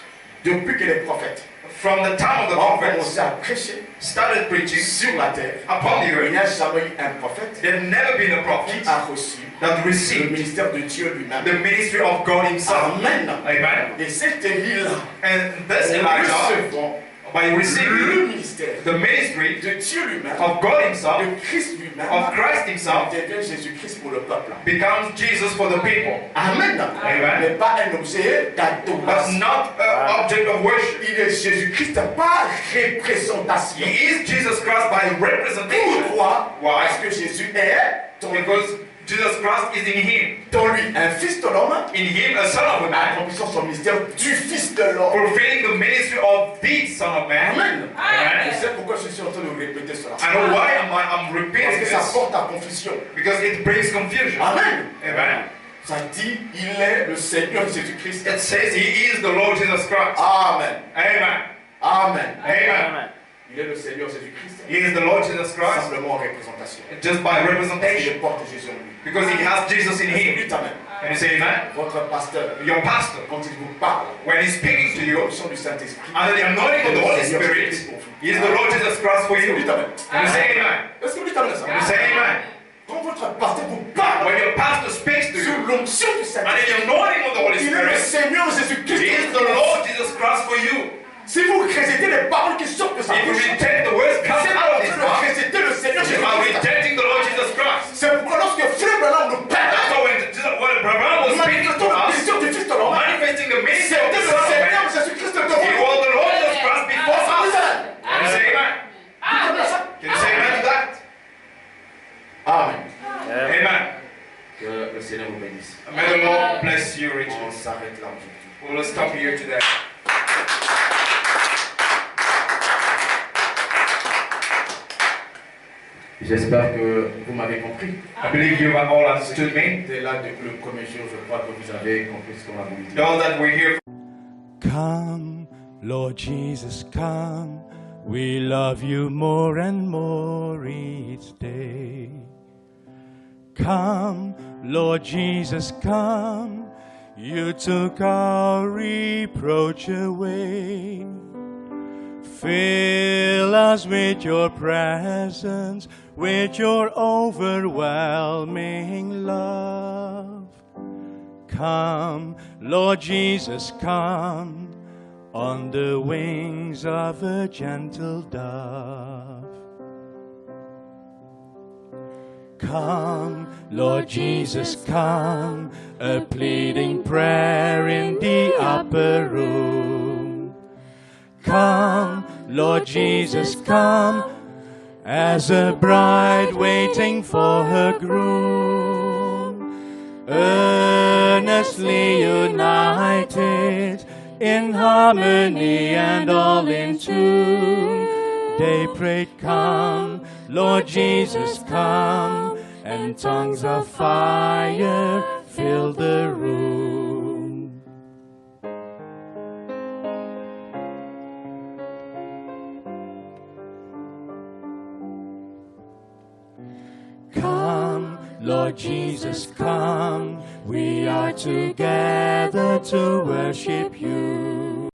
depuis que les prophètes from the time of the ont prophets commencé à prêcher started preaching sur la terre, upon the il earth, n'y a jamais eu un prophète there's never been a qui prophet a reçu that le received ministère de Dieu lui-même. the ministry of God himself. Amen. Amen. Et cet Élie-là, And this nous Elijah, recevons by receiving le ministère the ministry de Dieu lui-même, of God himself, de Christ lui-même, of Christ himself, devient Jésus-Christ pour le peuple. becomes Jesus for the people. Amen. Amen. Mais pas un objet But d'adoration. not an object of worship. Il est Jésus-Christ par He représentation. is Jesus Christ by representation. Pourquoi? Why? Parce que Jésus est en lui. Because Jesus Christ is in him. Dans lui, un fils de l'homme, In him, a son of a man, accomplissant son ministère du fils de l'homme. fulfilling the ministry of the Son of Man. Amen. Je Amen. sais pourquoi je suis en train de répéter cela. I know why I'm Parce repeating que ça this. porte à confusion. Because it brings confusion. Amen. Amen. Ça dit, il est le Seigneur Jésus-Christ. It says he is the Lord Jesus Christ. Amen. Amen. Amen. Amen. Il est le Seigneur Jésus-Christ. He is the Lord Jesus Christ Simplement en représentation. just by representation. Il porte Jésus en lui. Because he has Jesus in him. Dites Amen. Can you say amen? Votre pasteur, Your pastor, quand il vous parle, when he's speaking to you, l'onction du Saint-Esprit, under the anointing of the Holy Spirit, he is the Lord Jesus Christ for you. Dites Amen. Can you say amen? Est-ce que vous dites Amen à ça? Can you say amen? Quand votre pasteur vous parle When your pastor speaks to sur you, l'onction du under Saint-Esprit, the anointing of the Holy il est le Spirit, Seigneur Jésus-Christ. he is the Lord Jesus Christ for you. Si vous rejetez les paroles qui sortent de sa If you bouche, reject the words c'est coming en out of train his de mouth, rejeter le Seigneur you are Jésus-Christ. rejecting the Lord Jesus Christ. C'est pourquoi lorsque Frère Branham nous parle, J'espère que vous m'avez compris. I believe you have all understood me. C'est là depuis le premier jour, je crois que vous avez compris ce qu'on a voulu dire. Know that we're here. Come, Lord Jesus, come. We love you more and more each day. Come, Lord Jesus, come. You took our reproach away. Fill us with your presence, with your overwhelming love. Come, Lord Jesus, come, on the wings of a gentle dove. Come, Lord Jesus, come, a pleading prayer in the upper room. Come, Lord Jesus, come, as a bride waiting for her groom. Earnestly united in harmony and all in tune, they prayed, come, Lord Jesus, come, and tongues of fire filled the room. Come, Lord Jesus, come, we are together to worship you.